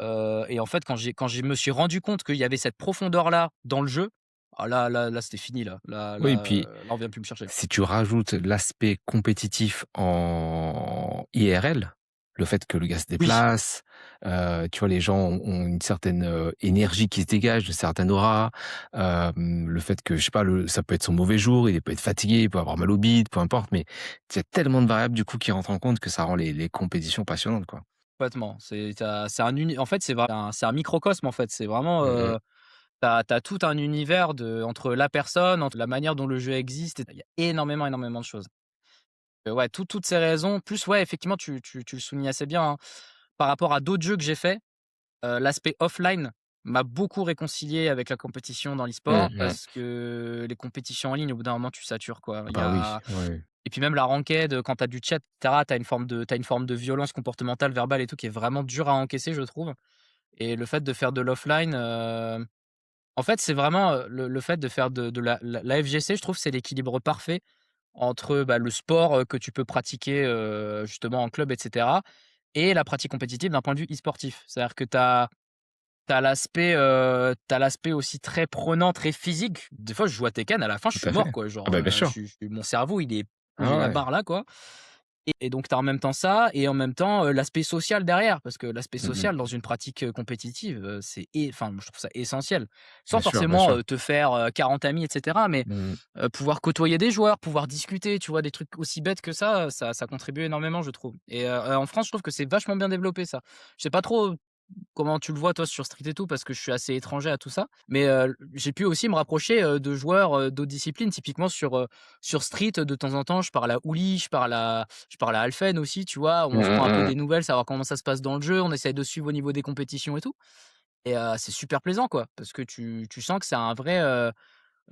S2: et en fait quand je me suis rendu compte qu'il y avait cette profondeur-là dans le jeu, ah là c'était fini là.
S1: Oui, puis
S2: Là on vient plus me chercher.
S1: si tu rajoutes l'aspect compétitif en IRL, le fait que le gars se
S2: Oui,
S1: déplace, tu vois, les gens ont une certaine, énergie qui se dégage, une certaine aura, le fait que, je sais pas, ça peut être son mauvais jour, il peut être fatigué, il peut avoir mal au bide, peu importe, mais il y a tellement de variables, du coup, qui rentrent en compte que ça rend les compétitions passionnantes, quoi.
S2: complètement. C'est un uni en fait, c'est un microcosme en fait. C'est vraiment,
S1: Mmh mh.
S2: tu as tout un univers entre la personne, entre la manière dont le jeu existe et il y a énormément, énormément de choses. Ouais, toutes ces raisons, plus ouais, effectivement, tu le soulignes assez bien, hein. Par rapport à d'autres jeux que j'ai faits, l'aspect offline m'a beaucoup réconcilié avec la compétition dans
S1: Mmh
S2: l'e-sport
S1: mh.
S2: parce que les compétitions en ligne, au bout d'un moment, tu satures, quoi. Il y
S1: Bah oui,
S2: a
S1: ouais.
S2: Et puis même la ranked, quand tu as du chat et cetera, tu une forme de violence comportementale, verbale et tout qui est vraiment dure à encaisser, je trouve. Et le fait de faire de l'offline, en fait, c'est vraiment, le fait de faire de la FGC, je trouve, c'est l'équilibre parfait entre, bah, le sport, que tu peux pratiquer, justement en club et cetera et la pratique compétitive d'un point de vue e-sportif. C'est-à-dire que tu as l'aspect aussi très prenant, très physique. Des fois, je joue à Tekken, à la fin, je
S1: Tout
S2: suis
S1: à fait.
S2: mort, quoi.
S1: Ah
S2: Genre,
S1: bah, bien sûr.
S2: mon cerveau, il est j'ai
S1: Ah
S2: la
S1: ouais.
S2: barre là, quoi. Et donc tu as en même temps ça et en même temps, l'aspect social derrière. Parce que l'aspect
S1: Mmh mh.
S2: social dans une pratique, compétitive, enfin, je trouve ça essentiel. Sans
S1: Bien sûr, bien
S2: forcément,
S1: sûr.
S2: te faire, 40 amis et cetera, mais,
S1: Mmh.
S2: pouvoir côtoyer des joueurs, pouvoir discuter, tu vois? Des trucs aussi bêtes que ça contribue énormément, je trouve. Et en France, je trouve que c'est vachement bien développé ça. Je sais pas trop comment tu le vois toi sur Street et tout? Parce que je suis assez étranger à tout ça. Mais, j'ai pu aussi me rapprocher, de joueurs, d'autres disciplines. Typiquement sur Street, de temps en temps, je parle à Uli, je parle à Alphen aussi, tu vois?
S1: Mmh
S2: On se prend
S1: mh,
S2: un peu
S1: mmh.
S2: des nouvelles, savoir comment ça se passe dans le jeu. On essaye de suivre au niveau des compétitions et tout. Et c'est super plaisant quoi, parce que tu sens que c'est un vrai,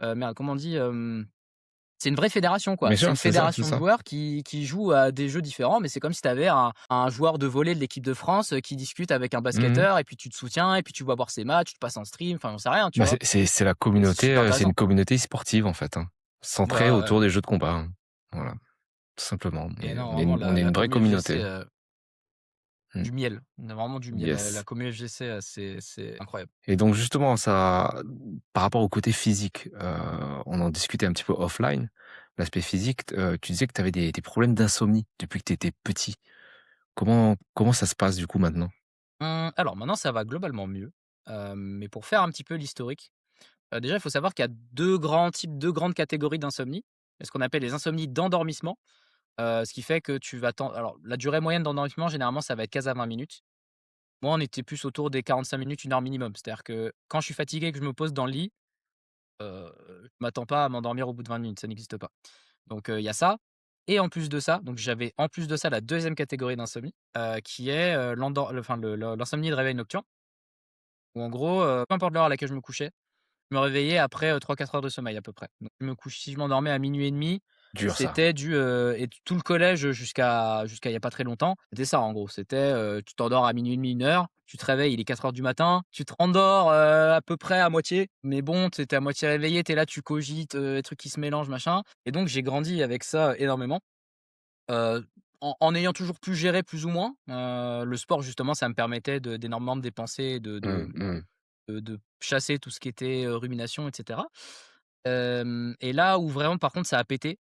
S2: merde, comment on dit? C'est une vraie fédération, quoi.
S1: Bien
S2: C'est
S1: sûr,
S2: une
S1: c'est
S2: fédération de
S1: ça.
S2: joueurs qui jouent à des jeux différents, mais c'est comme si tu avais un joueur de volley de l'équipe de France, qui discute avec un
S1: Mmh mh.
S2: basketteur et puis tu te soutiens et puis tu vas voir ses matchs, tu te passes en stream, enfin, j'en sais rien, tu
S1: Bah,
S2: vois?
S1: c'est la
S2: Et c'est
S1: communauté,
S2: super
S1: c'est une
S2: intéressant.
S1: communauté sportive, en fait, hein,
S2: Ouais,
S1: centrée
S2: ouais, ouais.
S1: autour des jeux de combat, hein. Voilà, tout simplement.
S2: Et non,
S1: On est
S2: vraiment
S1: on est
S2: la
S1: une vraie
S2: commu FGC,
S1: communauté. Mmh.
S2: du miel. On a vraiment du miel. La
S1: Yes.
S2: commu FGC, c'est incroyable.
S1: Et donc justement, ça par rapport au côté physique, on en discutait un petit peu offline, l'aspect physique, tu disais que tu avais des problèmes d'insomnie depuis que tu étais petit. Comment ça se passe du coup maintenant?
S2: Alors maintenant ça va globalement mieux, mais pour faire un petit peu l'historique, déjà il faut savoir qu'il y a 2 grandes catégories d'insomnie. Il y a ce qu'on appelle les insomnies d'endormissement, ce qui fait que tu vas alors la durée moyenne d'endormissement généralement ça va être 15 à 20 minutes. Moi on était plus autour des 45 minutes, 1 heure minimum. C'est-à-dire que quand je suis fatigué et que je me pose dans le lit, je m'attends pas à m'endormir au bout de 20 minutes, ça n'existe pas. Donc il y a ça et en plus de ça, donc j'avais en plus de ça la deuxième catégorie d'insomnie, qui est, l'insomnie de réveil nocturne où en gros, peu importe l'heure à laquelle je me couchais, je me réveillais après, 3-4 heures de sommeil à peu près. Donc si je m'endormais à 00:30,
S1: Dur ça.
S2: c'était tout le collège jusqu'à il y a pas très longtemps, c'était ça en gros. C'était, tu t'endors à 00:30, 1 heure, tu te réveilles, il est 4 heures du matin, tu te rendors, à peu près à moitié, mais bon, tu es à moitié réveillé, tu es là, tu cogites, les trucs qui se mélangent machin et donc j'ai grandi avec ça énormément, heu, en ayant toujours pu gérer plus ou moins. Le sport justement, ça me permettait d'énormément me dépenser et
S1: Mmh mh.
S2: de chasser tout ce qui était, rumination et cetera. Et là où vraiment par contre ça a pété,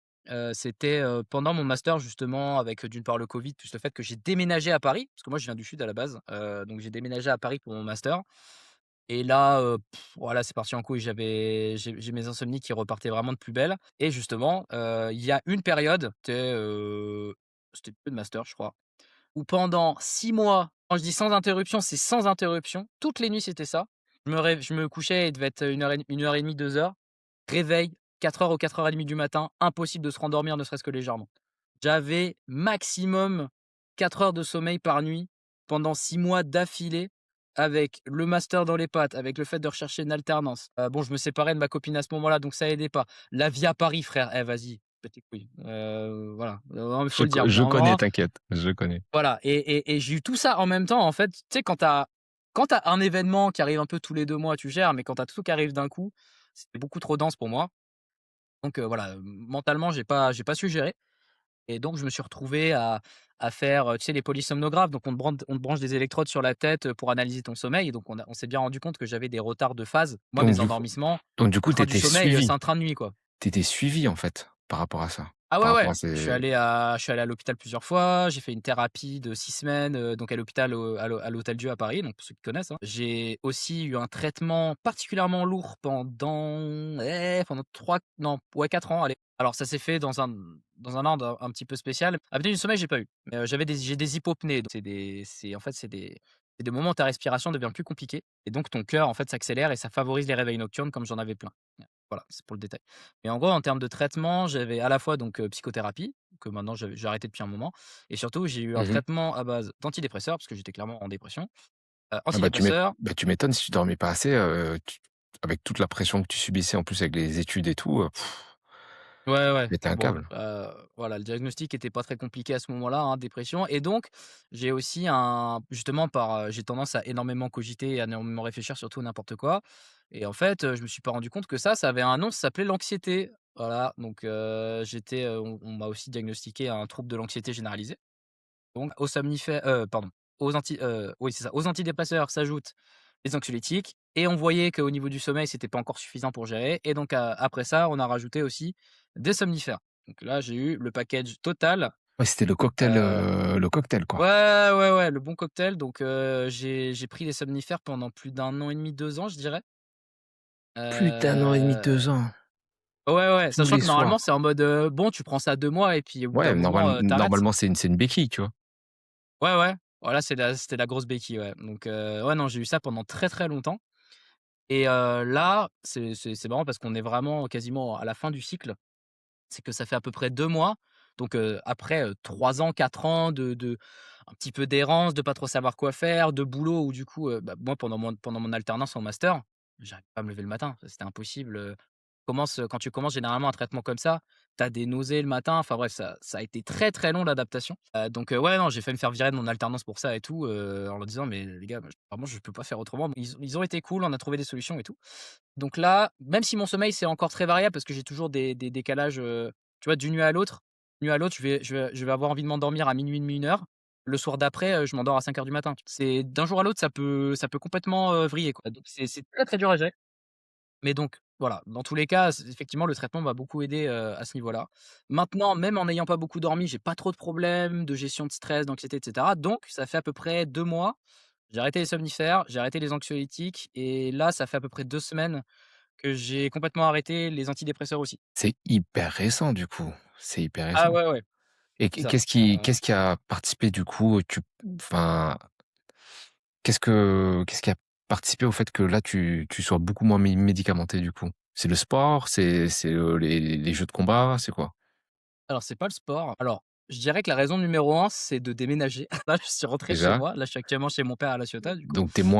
S2: c'était, pendant mon master justement avec, d'une part le Covid, plus le fait que j'ai déménagé à Paris, parce que moi je viens du sud à la base, donc j'ai déménagé à Paris pour mon master et là, voilà c'est parti en couille. J'ai mes insomnies qui repartaient vraiment de plus belle et justement, il y a une période, c'était le master je crois, où pendant 6 mois, quand je dis sans interruption, c'est sans interruption, toutes les nuits c'était ça. Je me couchais, il devait être 1 heure et demie, 2 heures. Réveil, 4 heures ou 4h30 du matin, impossible de se rendormir ne serait-ce que légèrement. J'avais maximum 4 heures de sommeil par nuit pendant 6 mois d'affilée avec le master dans les pattes, avec le fait de rechercher une alternance. Bon, je me séparais de ma copine à ce moment-là, donc ça aidait pas. La vie à Paris frère, eh vas-y, pète tes couilles. Voilà, il faut le dire.
S1: Je connais,
S2: Vraiment,
S1: t'inquiète, je connais.
S2: voilà et j'ai eu tout ça en même temps, en fait. Tu sais, quand tu as un événement qui arrive un peu tous les 2 mois, tu gères, mais quand tu as tout qui arrive d'un coup, c'était beaucoup trop dense pour moi. Donc voilà, mentalement, j'ai pas su gérer et donc je me suis retrouvé à faire, tu sais, les polysomnographes. Donc on te branche des électrodes sur la tête, pour analyser ton sommeil. Donc on s'est bien rendu compte que j'avais des retards de phase. Moi,
S1: Donc
S2: mes
S1: du coup
S2: endormissements,
S1: donc du coup,
S2: le
S1: tu
S2: train du
S1: étais
S2: sommeil, c'est
S1: suivi?
S2: un train de nuit, quoi.
S1: Tu étais suivi en fait, par rapport à ça?
S2: Ah
S1: Par
S2: ouais,
S1: rapport
S2: ouais,
S1: à ces
S2: je suis allé à l'hôpital plusieurs fois, j'ai fait une thérapie de 6 semaines, donc à l'hôpital à l'Hôtel-Dieu à Paris, donc pour ceux qui connaissent, hein. J'ai aussi eu un traitement particulièrement lourd pendant 3 non, ouais 4 ans, allez. Alors ça s'est fait dans un ordre un petit peu spécial. Apnée du sommeil, j'ai pas eu, mais j'ai des hypopnées, donc c'est des moments où ta respiration devient plus compliquée et donc ton cœur, en fait, s'accélère et ça favorise les réveils nocturnes comme j'en avais plein. Voilà, c'est pour le détail. Et en gros, en termes de traitement, j'avais à la fois donc psychothérapie, que maintenant j'ai arrêté depuis un moment et surtout j'ai eu un
S1: mmh
S2: traitement à base d'antidépresseurs parce que j'étais clairement en dépression.
S1: Ah bah,
S2: Antidépresseurs,
S1: tu m'étonnes si tu dormais pas assez, tu avec toute la pression que tu subissais en plus avec les études et tout,
S2: ouais,
S1: tu
S2: ouais,
S1: pétais un
S2: bon,
S1: câble.
S2: voilà, le diagnostic était pas très compliqué à ce moment-là, hein, dépression et donc j'ai aussi justement j'ai tendance à énormément cogiter, à énormément réfléchir sur tout et n'importe quoi et en fait, je me suis pas rendu compte que ça avait un nom, ça s'appelait l'anxiété. Voilà, donc on m'a aussi diagnostiqué un trouble de l'anxiété généralisée. Donc aux somnifères, pardon, oui c'est ça, aux antidépresseurs s'ajoutent les anxiolytiques et on voyait qu'au niveau du sommeil, c'était pas encore suffisant pour gérer et donc après ça, on a rajouté aussi des somnifères. Donc là, j'ai eu le package total,
S1: Ouais, c'était
S2: heu
S1: le cocktail quoi.
S2: ouais, ouais, ouais, le bon cocktail donc j'ai pris les somnifères pendant plus d'1 an et demi, 2 ans, je dirais.
S1: Plus d'1 an et demi,
S2: Heu,
S1: 2 ans,
S2: ouais, ouais,
S1: tous
S2: sachant
S1: les
S2: que normalement,
S1: soirs.
S2: c'est en mode, bon, tu prends ça 2 mois et puis au bout d'un
S1: Ouais,
S2: moment, tu arrêtes.
S1: normalement c'est une béquille, tu vois?
S2: Ouais, ouais, voilà, c'était la grosse béquille, ouais. Donc ouais, non, j'ai eu ça pendant très, très longtemps et là, c'est marrant parce qu'on est vraiment quasiment à la fin du cycle. C'est que ça fait à peu près 2 mois, donc après, 3 ans, 4 ans de un petit peu d'errance, de pas trop savoir quoi faire, de boulot où du coup, bah, moi pendant mon alternance en master, j'arrivais pas à me lever le matin, ça c'était impossible, quand tu commences généralement un traitement comme ça, tu as des nausées le matin, enfin bref, ça a été très, très long l'adaptation. Donc ouais, non, j'ai failli me faire virer de mon alternance pour ça et tout, en leur disant: «Mais les gars, vraiment je peux pas faire autrement». Ils ont été cool, on a trouvé des solutions et tout. Donc là, même si mon sommeil, c'est encore très variable parce que j'ai toujours des décalages, tu vois, d'une nuit à l'autre. Une nuit à l'autre, je vais avoir envie de m'endormir à 00:30, 1 heure. Le soir d'après, je m'endors à 5 heures du matin. C'est d'un jour à l'autre, ça peut complètement, vriller, quoi. Donc c'est très, très dur à gérer. Mais donc voilà, dans tous les cas, c effectivement, le traitement m'a beaucoup aidé, à ce niveau-là. Maintenant, même en n'ayant pas beaucoup dormi, j'ai pas trop de problèmes de gestion de stress, d'anxiété et cetera. Donc ça fait à peu près 2 mois, j'ai arrêté les somnifères, j'ai arrêté les anxiolytiques et là, ça fait à peu près 2 semaines que j'ai complètement arrêté les antidépresseurs aussi.
S1: C'est hyper récent du coup, c'est hyper
S2: Ah
S1: récent.
S2: ouais, ouais,
S1: Et
S2: c'est ça.
S1: qu'est-ce qui a participé du coup, enfin, qu'est-ce qui a participé au fait que là tu sois beaucoup moins médicamenté du coup? C'est le sport? C'est les jeux de combat? C'est quoi?
S2: Alors c'est pas le sport. Alors, je dirais que la raison numéro un, c'est de déménager. Là, je suis rentré chez
S1: Déjà?
S2: moi. Là, je suis actuellement chez mon père à La Ciotat, du coup.
S1: Donc t'es
S2: Ça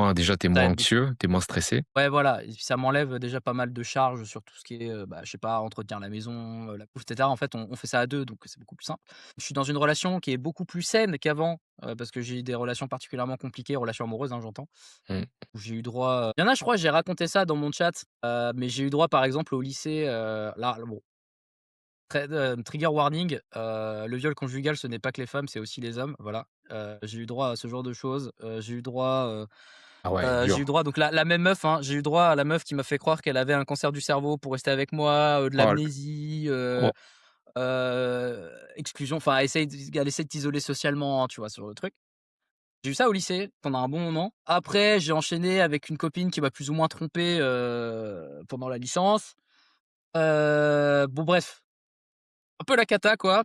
S1: moins
S2: aide beaucoup.
S1: anxieux, t'es moins stressé?
S2: Ouais, voilà, et puis ça m'enlève déjà pas mal de charges sur tout ce qui est, bah, je sais pas, entretenir la maison, la bouffe et cetera. En fait, on fait ça à 2, donc c'est beaucoup plus simple. Je suis dans une relation qui est beaucoup plus saine qu'avant, parce que j'ai eu des relations particulièrement compliquées, relations amoureuses, hein, j'entends.
S1: Mmh.
S2: Où j'ai eu droit, il y en a, je crois, j'ai raconté ça dans mon chat, mais j'ai eu droit, par exemple, au lycée, là, bon, trigger warning, le viol conjugal, ce n'est pas que les femmes, c'est aussi les hommes, voilà. J'ai eu droit à ce genre de choses,
S1: Ah ouais,
S2: j'ai eu
S1: dur.
S2: droit donc la même meuf, hein, j'ai eu droit à la meuf qui m'a fait croire qu'elle avait un cancer du cerveau pour rester avec moi, de
S1: Oh l
S2: l'amnésie,
S1: oh,
S2: exclusion, enfin elle essaie de t'isoler socialement, hein, tu vois? Sur le truc. J'ai eu ça au lycée pendant un bon moment. Après, j'ai enchaîné avec une copine qui m'a plus ou moins trompé, pendant la licence. Bon bref, un peu la cata quoi.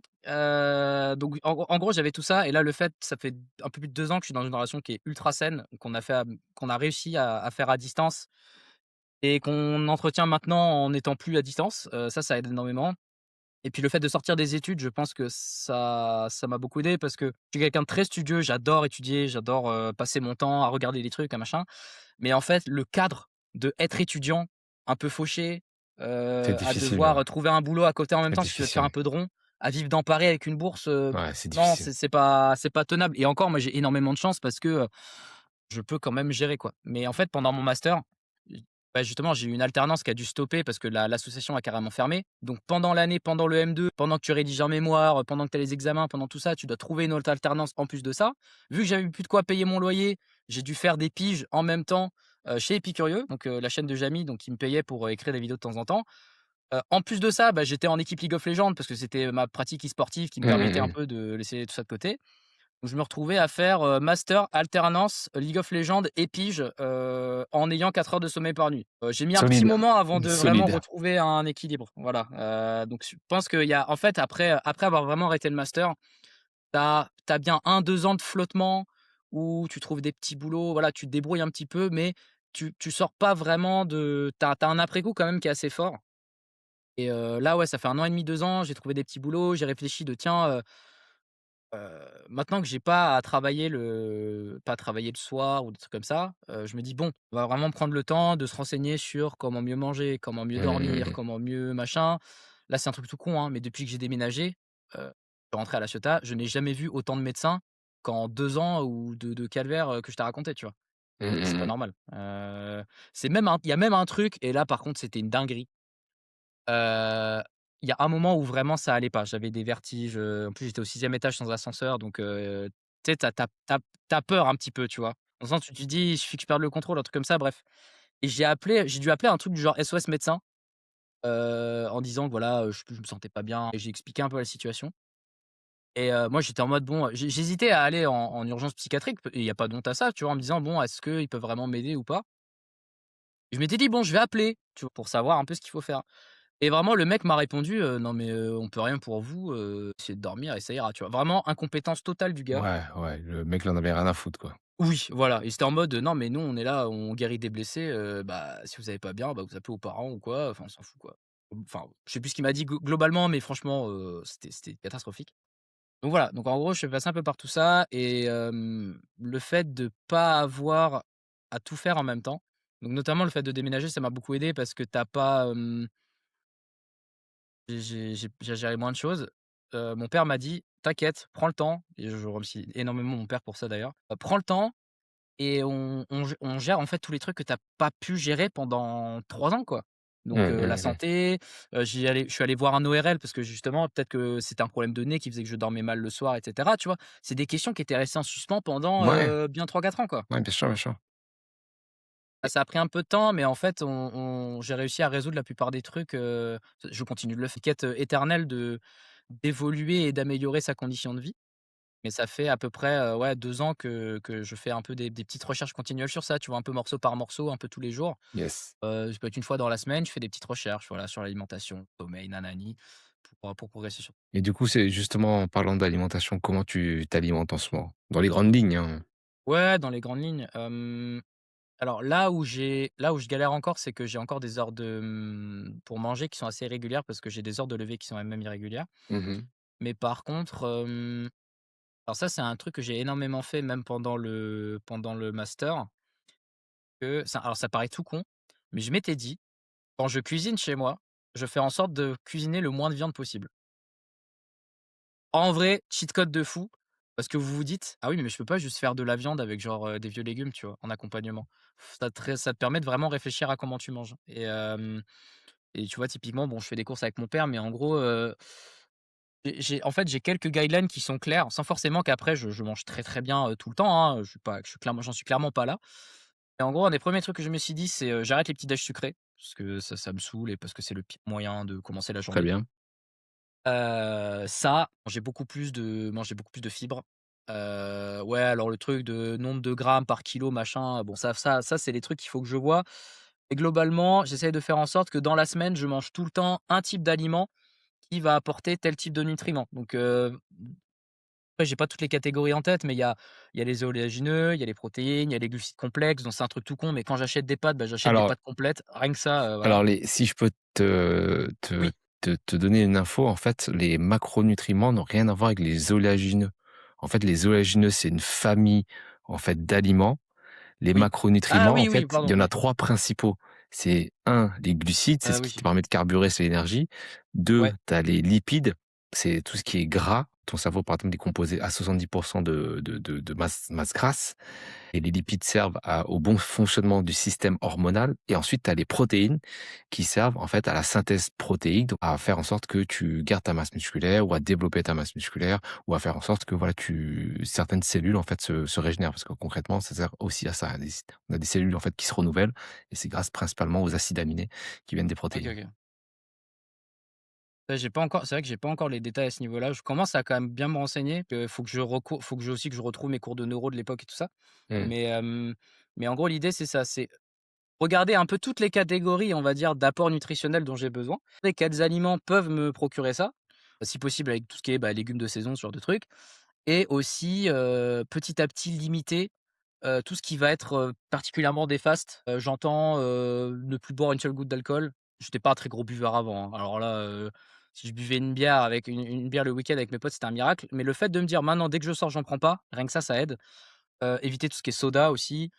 S2: Donc en gros, j'avais tout ça et là, le fait ça fait un peu plus de 2 ans que je suis dans une relation qui est ultra saine, qu'on a réussi à faire à distance et qu'on entretient maintenant en n'étant plus à distance, ça aide énormément. Et puis le fait de sortir des études, je pense que ça m'a beaucoup aidé parce que je suis quelqu'un de très studieux, j'adore étudier, j'adore, passer mon temps à regarder des trucs, à machin. Mais en fait, le cadre de être étudiant, un peu fauché,
S1: c'est
S2: à
S1: difficile,
S2: devoir, trouver un boulot à côté en même
S1: c'est
S2: temps si tu veux te faire un
S1: difficile.
S2: peu de rond, à vivre dans Paris avec une bourse,
S1: Ouais, c'est
S2: non,
S1: difficile.
S2: c'est pas tenable et encore moi j'ai énormément de chance parce que, je peux quand même gérer, quoi. Mais en fait, pendant mon master, j bah, justement, j'ai eu une alternance qui a dû stopper parce que l'association a carrément fermé. Donc pendant l'année, pendant le M2, pendant que tu rédiges un mémoire, pendant que tu as les examens, pendant tout ça, tu dois trouver une autre alternance en plus de ça. Vu que j'avais plus de quoi payer mon loyer, j'ai dû faire des piges en même temps, chez Épicurieux, donc la chaîne de Jamy, donc qui me payait pour, écrire des vidéos de temps en temps. En plus de ça, bah, j'étais en équipe League of Legends parce que c'était ma pratique e-sportive qui me
S1: Mmh, mmh
S2: permettait un
S1: mh.
S2: peu de laisser tout ça de côté. Donc je me retrouvais à faire, master, alternance, League of Legends et pige, en ayant 4 heures de sommeil par nuit. J'ai mis un petit
S1: Solide,
S2: moment avant de vraiment
S1: solide.
S2: retrouver un équilibre, voilà, donc je pense qu'il y a en fait après avoir vraiment arrêté le master, tu as bien 1-2 ans de flottement où tu trouves des petits boulots, voilà, tu te débrouilles un petit peu, mais tu sors pas vraiment de tu as un après-coup quand même qui est assez fort et là, ouais, ça fait 1 an et demi, 2 ans, j'ai trouvé des petits boulots, j'ai réfléchi de tiens, maintenant que j'ai pas à travailler pas à travailler le soir ou des trucs comme ça, je me dis: «Bon, on va vraiment prendre le temps de se renseigner sur comment mieux manger, comment mieux
S1: Mmh, mmh
S2: dormir,
S1: mh.
S2: comment mieux machin». Là, c'est un truc tout con, hein, mais depuis que j'ai déménagé, je suis rentré à La Ciotat, je n'ai jamais vu autant de médecins qu'en 2 ans ou de calvaire, que je t'ai raconté, tu vois?
S1: Mmh,
S2: C'est
S1: mmh
S2: pas
S1: mh.
S2: normal. Il y a même un truc et là, par contre, c'était une dinguerie. Heu, il y a un moment où vraiment ça allait pas. J'avais des vertiges, en plus j'étais au 6e étage sans ascenseur donc tu sais, tu as peur un petit peu, tu vois? Dans le sens où tu te dis: «Il suffit que je perde le contrôle», un truc comme ça, bref et j'ai dû appeler un truc du genre SOS médecin, en disant que voilà, je me sentais pas bien et j'ai expliqué un peu la situation et moi j'étais en mode bon, j'hésitais à aller en urgence psychiatrique et il y a pas de honte à ça, tu vois? En me disant: «Bon, est-ce qu'ils peuvent vraiment m'aider ou pas?» Je m'étais dit: «Bon, je vais appeler», tu vois? Pour savoir un peu ce qu'il faut faire. Et vraiment le mec m'a répondu, «Non mais, on peut rien pour vous, essayez de dormir et ça ira», tu vois? Vraiment incompétence totale du gars.
S1: Ouais, ouais, le mec, il en avait rien à foutre, quoi.
S2: Oui, voilà, et c'était en mode, «Non mais nous on est là, on guérit des blessés, bah, si vous allez pas bien, bah, vous appelez vos parents ou quoi, enfin on s'en fout quoi». Enfin, je sais plus ce qu'il m'a dit globalement, mais franchement, c'était catastrophique. Donc voilà, donc en gros je suis passé un peu par tout ça et le fait de pas avoir à tout faire en même temps, donc notamment le fait de déménager, ça m'a beaucoup aidé parce que tu as pas, j'ai géré moins de choses. Mon père m'a dit: «T'inquiète, prends le temps» et je remercie énormément mon père pour ça d'ailleurs. «Prends le temps et on gère en fait tous les trucs que tu as pas pu gérer pendant 3 ans, quoi». Donc
S1: Mmh,
S2: la
S1: mmh mh.
S2: santé, je suis allé voir un ORL parce que justement peut-être que c'était un problème de nez qui faisait que je dormais mal le soir et cetera, tu vois? C'est des questions qui étaient restées en suspens pendant,
S1: Ouais,
S2: bien 3-4 ans, quoi.
S1: ouais, bien sûr, bien sûr.
S2: Ah, ça a pris un peu de temps, mais en fait, on j'ai réussi à résoudre la plupart des trucs, je continue de le faire. Quête, éternelle de d'évoluer et d'améliorer sa condition de vie. Mais ça fait à peu près, ouais 2 ans que je fais un peu des petites recherches continuelles sur ça, tu vois? Un peu morceau par morceau, un peu tous les jours.
S1: Yes.
S2: Ça peut être une fois dans la semaine, je fais des petites recherches, voilà, sur l'alimentation, sommeil, nanani, pour progresser sur
S1: Et du coup, c'est justement en parlant d'alimentation, comment tu t'alimentes en ce moment? Dans les grandes lignes, hein?
S2: ouais, dans les grandes lignes, alors là où je galère encore, c'est que j'ai encore des heures pour manger qui sont assez irrégulières parce que j'ai des heures de lever qui sont même irrégulières.
S1: Mmh.
S2: Mais par contre, alors ça, c'est un truc que j'ai énormément fait même pendant le master, que ça alors ça paraît tout con, mais je m'étais dit: «Quand je cuisine chez moi, je fais en sorte de cuisiner le moins de viande possible». En vrai, cheat code de fou, parce que vous vous dites: «Ah oui, mais je peux pas juste faire de la viande avec genre, des vieux légumes», tu vois? En accompagnement. Ça te permet de vraiment réfléchir à comment tu manges et tu vois, typiquement, bon, je fais des courses avec mon père, mais en gros, j'ai quelques guidelines qui sont clairs, sans forcément qu'après je mange très, très bien, tout le temps, hein, j'en suis clairement pas là. Et en gros, un des premiers trucs que je me suis dit, c'est, j'arrête les petits déj sucrés, parce que ça me saoule et parce que c'est le pire moyen de commencer la
S1: Très
S2: journée.
S1: bien.
S2: Ça, manger beaucoup plus de fibres. Ouais, alors le truc de nombre de grammes par kilo, machin, bon ça, c'est les trucs qu'il faut que je vois. Et globalement, j'essaye de faire en sorte que dans la semaine, je mange tout le temps un type d'aliment qui va apporter tel type de nutriments. Donc, après j'ai pas toutes les catégories en tête, mais il y a les oléagineux, il y a les protéines, il y a les glucides complexes, donc c'est un truc tout con, mais quand j'achète des pâtes, bah, j'achète des
S1: Alors
S2: pâtes complètes. Rien que ça, voilà.
S1: alors les si je peux
S2: Oui,
S1: te donner une info, en fait, les macronutriments n'ont rien à voir avec les oléagineux. En fait, les oléagineux, c'est une famille, en fait, d'aliments. Les
S2: oui. Ah
S1: macronutriments, en
S2: oui, oui,
S1: fait, il y
S2: pardon,
S1: en a
S2: oui.
S1: 3 principaux. C'est un, les glucides, c'est ce qui te
S2: Oui,
S1: permet de carburer, c'est l'énergie. 2,
S2: ouais.
S1: tu as les lipides, c'est tout ce qui est gras. Ton cerveau, par exemple, est composé à 70 de masse grasse. Et les lipides servent au bon fonctionnement du système hormonal. Et ensuite, tu as les protéines qui servent en fait à la synthèse protéique, donc à faire en sorte que tu gardes ta masse musculaire ou à développer ta masse musculaire ou à faire en sorte que voilà, certaines cellules en fait se régénèrent parce que concrètement, ça sert aussi à ça. On a des cellules en fait qui se renouvellent et c'est grâce principalement aux acides aminés qui viennent des
S2: OK,
S1: protéines.
S2: OK. Ouais, j'ai pas encore c'est vrai que j'ai pas encore les détails à ce niveau-là. Je commence à quand même bien me renseigner, faut que je aussi que je retrouve mes cours de neuro de l'époque et tout ça.
S1: Mmh.
S2: Mais, mais en gros, l'idée, c'est ça, c'est regarder un peu toutes les catégories, on va dire, d'apports nutritionnels dont j'ai besoin et quels aliments peuvent me procurer ça. Si possible avec tout ce qui est, bah, légumes de saison, ce genre de trucs et aussi, petit à petit limiter, tout ce qui va être, particulièrement défaste. J'entends, ne plus boire une seule goutte d'alcool. J'étais pas un très gros buveur avant, hein. Alors là, si je buvais une bière avec une bière le week-end avec mes potes, c'était un miracle. Mais le fait de me dire: «Maintenant, dès que je sors, j'en prends pas», rien que ça aide. Éviter tout ce qui est soda aussi.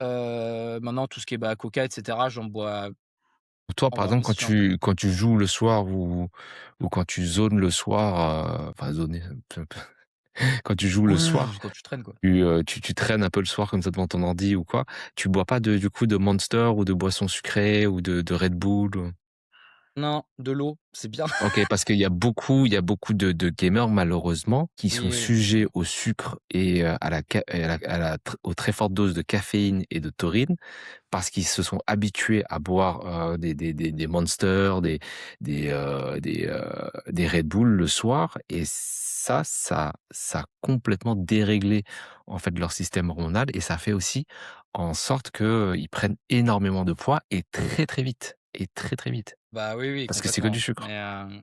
S2: Maintenant tout ce qui est, bah, coca et cetera,
S1: Toi,
S2: j'en
S1: par
S2: bois un
S1: exemple,
S2: peu si j'en peux.
S1: quand tu joues le soir ou quand tu zones le soir, enfin zoner, quand tu joues le
S2: Oui, oui,
S1: soir,
S2: oui, quand tu traînes, quoi.
S1: tu traînes un peu le soir comme ça devant ton ordi ou quoi, tu bois pas du coup de Monster ou de boissons sucrées ou de Red Bull,
S2: Non, de l'eau, c'est bien.
S1: OK, parce il y a beaucoup de gamers malheureusement qui sont
S2: Oui, oui,
S1: sujets au sucre et à la ca et à la tr aux très fortes doses de caféine et de taurine parce qu'ils se sont habitués à boire, des Monster, des Red Bull le soir et ça a complètement déréglé, en fait, leur système hormonal et ça fait aussi en sorte qu'ils prennent énormément de poids et très, très vite,
S2: bah, oui, oui,
S1: parce que c'est que du
S2: complètement.
S1: sucre.
S2: Mais,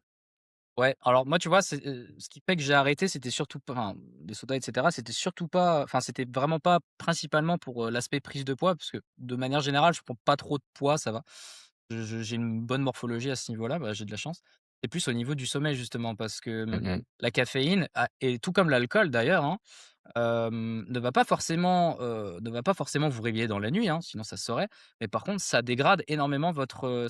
S2: ouais, alors moi, tu vois, ce qui fait que j'ai arrêté, c'était surtout pas enfin, les sodas et cetera, c'était surtout pas enfin, c'était vraiment pas principalement pour, l'aspect prise de poids parce que de manière générale, je prends pas trop de poids, ça va. J'ai une bonne morphologie à ce niveau-là, bah, j'ai de la chance. C'est plus au niveau du sommeil justement parce que,
S1: Mmh mh.
S2: la caféine a et tout comme l'alcool d'ailleurs, hein, ne va pas forcément vous réveiller dans la nuit, hein, sinon ça se saurait. Mais par contre, ça dégrade énormément votre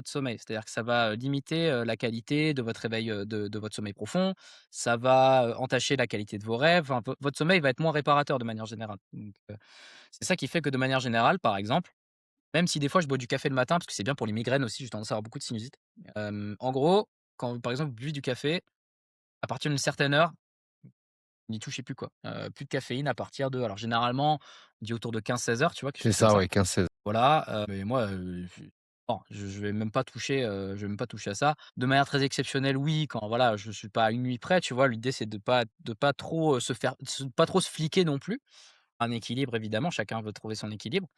S2: sommeil. C'est-à-dire que ça va, limiter, la qualité de votre réveil, de votre sommeil profond. Ça va, entacher la qualité de vos rêves. Enfin, votre sommeil va être moins réparateur de manière générale. Donc, c'est ça qui fait que de manière générale, par exemple, même si des fois je bois du café le matin parce que c'est bien pour les migraines aussi, j'ai tendance à avoir beaucoup de sinusite. En gros, quand par exemple, vous buvez du café, à partir d'une certaine heure, n'y touchez plus, quoi. Plus de caféine à partir de alors généralement, on dit autour de 15-16 heures, tu vois? Quelque
S1: C'est
S2: chose comme
S1: ça,
S2: ça.
S1: ouais, 15-16.
S2: Voilà, mais moi, non, je vais même pas toucher, je vais même pas toucher à ça. De manière très exceptionnelle, oui, quand voilà, je suis pas à une nuit près, tu vois? L'idée, c'est de pas trop, pas trop se fliquer non plus. Un équilibre évidemment, chacun veut trouver son équilibre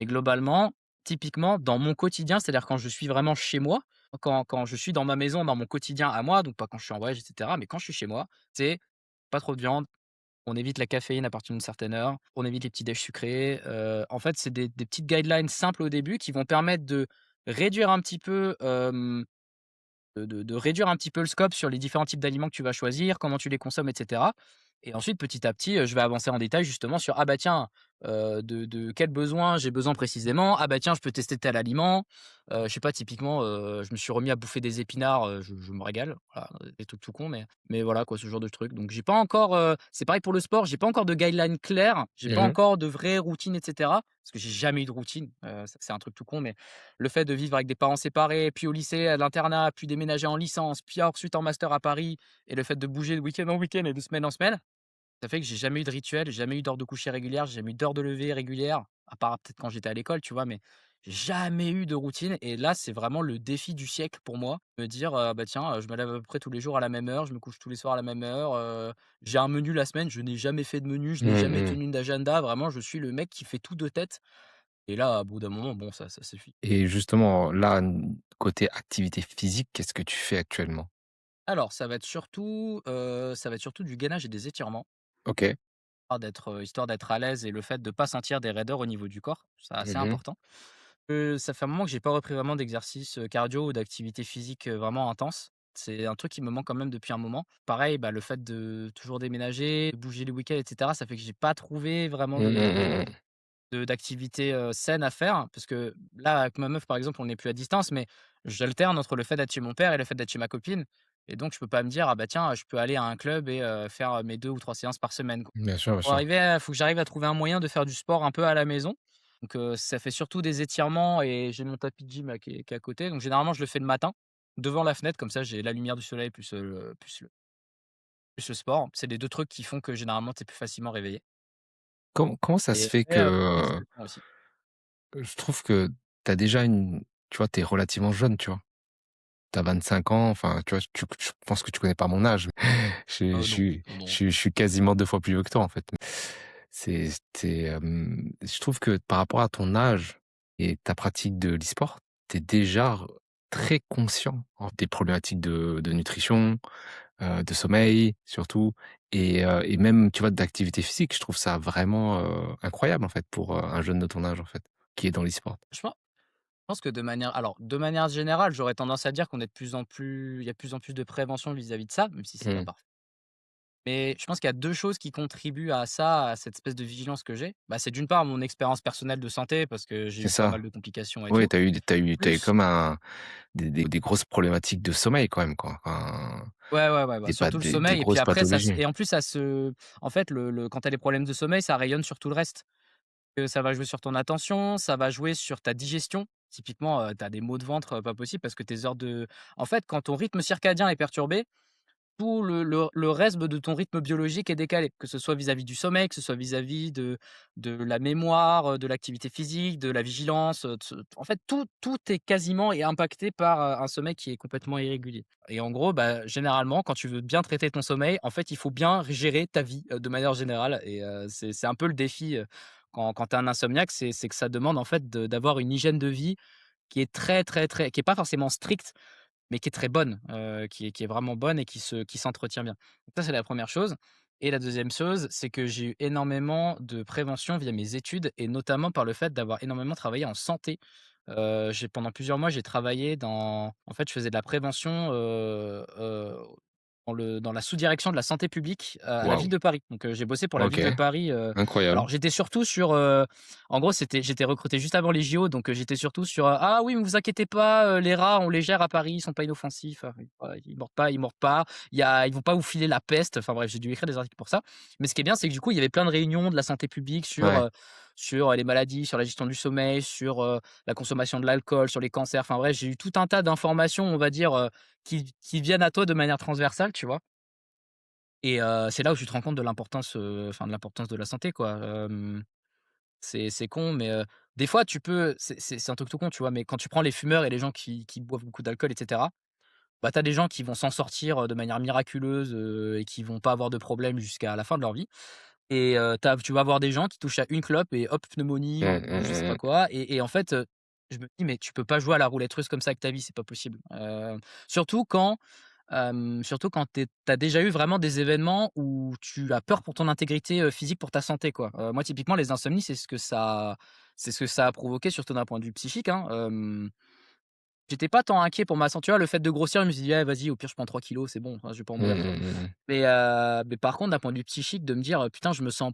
S2: et globalement, typiquement dans mon quotidien, c'est-à-dire quand je suis vraiment chez moi, quand je suis dans ma maison, dans mon quotidien à moi, donc pas quand je suis en voyage et cetera, mais quand je suis chez moi, c'est pas trop de viande, on évite la caféine à partir d'une certaine heure, on évite les petits déj sucrés, en fait, c'est des petites guidelines simples au début qui vont permettre de réduire un petit peu, de réduire un petit peu le scope sur les différents types d'aliments que tu vas choisir, comment tu les consommes et cetera et ensuite petit à petit, je vais avancer en détail justement sur: «Ah bah tiens, de quel besoin j'ai besoin précisément? Ah bah tiens, je peux tester tel aliment». Je sais pas typiquement, je me suis remis à bouffer des épinards, je me régale, voilà, des trucs tout cons mais voilà quoi, ce genre de trucs donc j'ai pas encore, c'est pareil pour le sport, j'ai pas encore de guidelines claires, j'ai pas
S1: Mmh.
S2: encore de vraies routines et cetera, parce que j'ai jamais eu de routine, ça c'est un truc tout con mais le fait de vivre avec des parents séparés, puis au lycée, à l'internat, puis déménager en licence, puis ensuite en master à Paris et le fait de bouger de week-end en week-end et de semaine en semaine, ça fait que j'ai jamais eu de rituel, j'ai jamais eu d'heure de coucher régulière, j'ai jamais eu d'heure de lever régulière, à part peut-être quand j'étais à l'école, tu vois? Mais j'ai jamais eu de routine et là, c'est vraiment le défi du siècle pour moi, me dire, «Bah, tiens, je me lève à peu près tous les jours à la même heure, je me couche tous les soirs à la même heure, j'ai un menu la semaine». Je n'ai jamais fait de menu, je n'ai
S1: Mmh
S2: jamais
S1: mh.
S2: tenu d'agenda, vraiment, je suis le mec qui fait tout de tête et là, au bout d'un moment, bon, ça suffit.
S1: Et justement, là, côté activité physique, qu'est-ce que tu fais actuellement?
S2: Alors, ça va être surtout du gainage et des étirements,
S1: OK.
S2: histoire d'être à l'aise et le fait de pas sentir des raideurs au niveau du corps, c'est assez
S1: Mmh.
S2: important. Ça fait un moment que j'ai pas repris vraiment d'exercice, cardio ou d'activité physique, vraiment intense. C'est un truc qui me manque quand même depuis un moment. Pareil, bah, le fait de toujours déménager, de bouger les week-ends et cetera, ça fait que j'ai pas trouvé vraiment
S1: Mmh mh, mmh mh.
S2: d'activité, saine à faire. Parce que là, avec ma meuf, par exemple, on n'est plus à distance, mais j'alterne entre le fait d'être chez mon père et le fait d'être chez ma copine et donc je peux pas me dire: «Ah bah tiens, je peux aller à un club et faire, mes 2 ou 3 séances par semaine», quoi.
S1: Bien sûr, bien sûr.
S2: Faut que j'arrive à trouver un moyen de faire du sport un peu à la maison. Donc ça fait surtout des étirements et j'ai mon tapis de gym là qui est à côté. Donc généralement, je le fais le matin, devant la fenêtre, comme ça j'ai la lumière du soleil plus le sport. C'est les 2 trucs qui font que généralement, tu es plus facilement réveillé
S1: Comment ça se
S2: et
S1: fait
S2: après,
S1: que,
S2: faut laisser le temps aussi.
S1: je trouve que tu as déjà une tu vois, tu es relativement jeune, tu vois? Tu as 25 ans, enfin, tu vois, je pense que tu connais pas mon âge. Je
S2: Non,
S1: suis
S2: non, non.
S1: je suis quasiment 2 fois plus vieux que toi, en fait. Je trouve que par rapport à ton âge et ta pratique de l'e-sport, tu es déjà très conscient, des problématiques de nutrition, de sommeil surtout et même, tu vois, d'activité physique. Je trouve ça vraiment, incroyable, en fait, pour, un jeune de ton âge, en fait, qui est dans l'e-sport.
S2: Je pense que de manière générale, j'aurais tendance à dire qu'on est de plus en plus il y a de plus en plus de prévention vis-à-vis de ça, même si c'est pas
S1: Mmh.
S2: parfait. Mais je pense qu'il y a 2 choses qui contribuent à ça, à cette espèce de vigilance que j'ai. Bah, c'est d'une part mon expérience personnelle de santé parce que j'ai
S1: C'est
S2: eu pas
S1: ça.
S2: mal de complications et
S1: Oui,
S2: tout.
S1: tu as eu
S2: Plus
S1: comme un des grosses problématiques de sommeil quand même, quoi. Enfin,
S2: ouais, ouais, ouais, bah, surtout le
S1: des
S2: sommeil et puis
S1: grosses
S2: après ça se
S1: pathologies.
S2: et en plus ça se en fait le quand tu as des problèmes de sommeil, ça rayonne sur tout le reste. Ça va jouer sur ton attention, ça va jouer sur ta digestion. Typiquement, tu as des maux de ventre, pas possible parce que tes heures de en fait, quand ton rythme circadien est perturbé, tout le reste de ton rythme biologique est décalé, que ce soit vis-à-vis du sommeil, que ce soit vis-à-vis de la mémoire, de l'activité physique, de la vigilance, de ce en fait, tout est quasiment est impacté par, un sommeil qui est complètement irrégulier et en gros, bah, généralement, quand tu veux bien traiter ton sommeil, en fait, il faut bien gérer ta vie, de manière générale et c'est un peu le défi, quand tu es un insomniaque, c'est que ça demande, en fait, d'avoir une hygiène de vie qui est très, très, très qui est pas forcément stricte, mais qui est très bonne, qui est vraiment bonne et qui s'entretient bien. Donc ça, c'est la première chose et la deuxième chose, c'est que j'ai eu énormément de prévention via mes études et notamment par le fait d'avoir énormément travaillé en santé. J'ai pendant plusieurs mois, j'ai travaillé en fait, je faisais de la prévention, dans la sous-direction de la santé publique, à la ville
S1: Waouh!
S2: de Paris. Donc j'ai bossé pour la ville de
S1: OK,
S2: Paris,
S1: incroyable.
S2: alors j'étais surtout sur, en gros, j'étais recruté juste avant les JO, donc j'étais surtout sur, «Ah oui, mais vous inquiétez pas, les rats, on les gère à Paris, ils sont pas inoffensifs, ils mordent pas, ils vont pas vous filer la peste». Enfin bref, j'ai dû écrire des articles pour ça. Mais ce qui est bien, c'est que du coup, il y avait plein de réunions de la santé publique
S1: Ouais.
S2: sur les maladies, sur la gestion du sommeil, sur, la consommation de l'alcool, sur les cancers. Enfin bref, j'ai eu tout un tas d'informations, on va dire, qui viennent à toi de manière transversale, tu vois? et c'est là où tu te rends compte de l'importance, enfin de l'importance de la santé, quoi. C'est con, mais des fois tu peux c'est un truc tout con, tu vois? Mais quand tu prends les fumeurs et les gens qui boivent beaucoup d'alcool et cetera, bah, tu as des gens qui vont s'en sortir, de manière miraculeuse, et qui vont pas avoir de problème jusqu'à la fin de leur vie. Et tu vas avoir des gens qui touchent à une clope et hop, pneumonie
S1: Mmh,
S2: ou je sais
S1: mmh,
S2: pas
S1: mmh.
S2: quoi et en fait, je me dis: «Mais tu peux pas jouer à la roulette russe comme ça avec ta vie, c'est pas possible». Surtout quand, surtout quand tu as déjà eu vraiment des événements où tu as peur pour ton intégrité, physique, pour ta santé, quoi. Moi, typiquement, les insomnies, c'est ce que ça a provoqué, surtout d'un point de vue psychique, hein. J'étais pas tant inquiet pour ma santé, tu vois? Le fait de grossir, je me suis dit: «Ah vas-y, au pire, je prends 3 kilos, c'est bon, enfin, je vais pas en
S1: Mmh,
S2: mourir, quoi».
S1: mmh, mmh, mmh.
S2: Mais par contre, d'un point de vue psychique, de me dire: «Putain, je me sens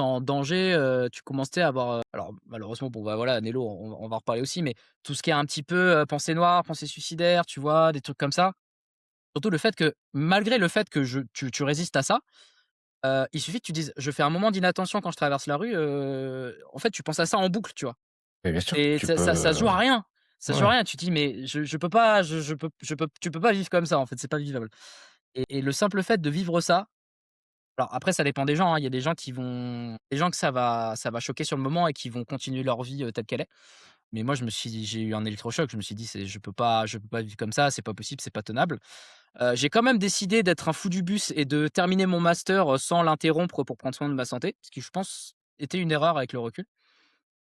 S2: en danger», tu commences, tu sais, à avoir, alors malheureusement, bon, bah, voilà, Nélo, on va en reparler aussi, mais tout ce qui est un petit peu, pensées noires, pensées suicidaires, tu vois? Des trucs comme ça. Surtout le fait que, malgré le fait que tu résistes à ça, il suffit que tu dises: «Je fais un moment d'inattention quand je traverse la rue», en fait, tu penses à ça en boucle, tu vois?
S1: Mais bien sûr,
S2: Et
S1: tu
S2: ça se joue
S1: peux
S2: à rien. Ça se joue à
S1: ouais.
S2: rien. Tu te dis: «Mais je peux pas, tu peux pas vivre comme ça, en fait, c'est pas vivable». Et le simple fait de vivre ça, alors après ça dépend des gens, hein. Il y a des gens que ça va choquer sur le moment et qui vont continuer leur vie, telle qu'elle est. Mais moi j'ai eu un électrochoc, je me suis dit: «C'est je peux pas vivre comme ça, c'est pas possible, c'est pas tenable». J'ai quand même décidé d'être un fou du bus et de terminer mon master, sans l'interrompre pour prendre soin de ma santé, ce qui je pense était une erreur avec le recul.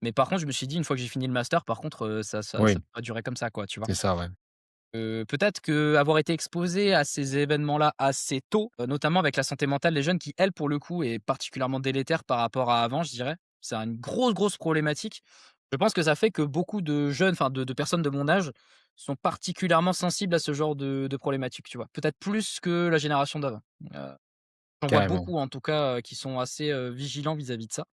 S2: Mais par contre je me suis dit: «Une fois que j'ai fini le master, par contre, ça
S1: Oui,
S2: peut pas durer comme ça, quoi», tu vois?
S1: c'est ça, ouais.
S2: Peut-être qu'avoir été exposé à ces événements-là assez tôt, notamment avec la santé mentale des jeunes qui, elle, pour le coup, est particulièrement délétère par rapport à avant, je dirais. C'est une grosse, grosse problématique. Je pense que ça fait que beaucoup de jeunes, enfin de personnes de mon âge, sont particulièrement sensibles à ce genre de problématiques, tu vois? Peut-être plus que la génération d'avant. Heu, J'en vois
S1: Carrément.
S2: beaucoup en tout cas, qui sont assez, vigilants vis-à-vis de ça.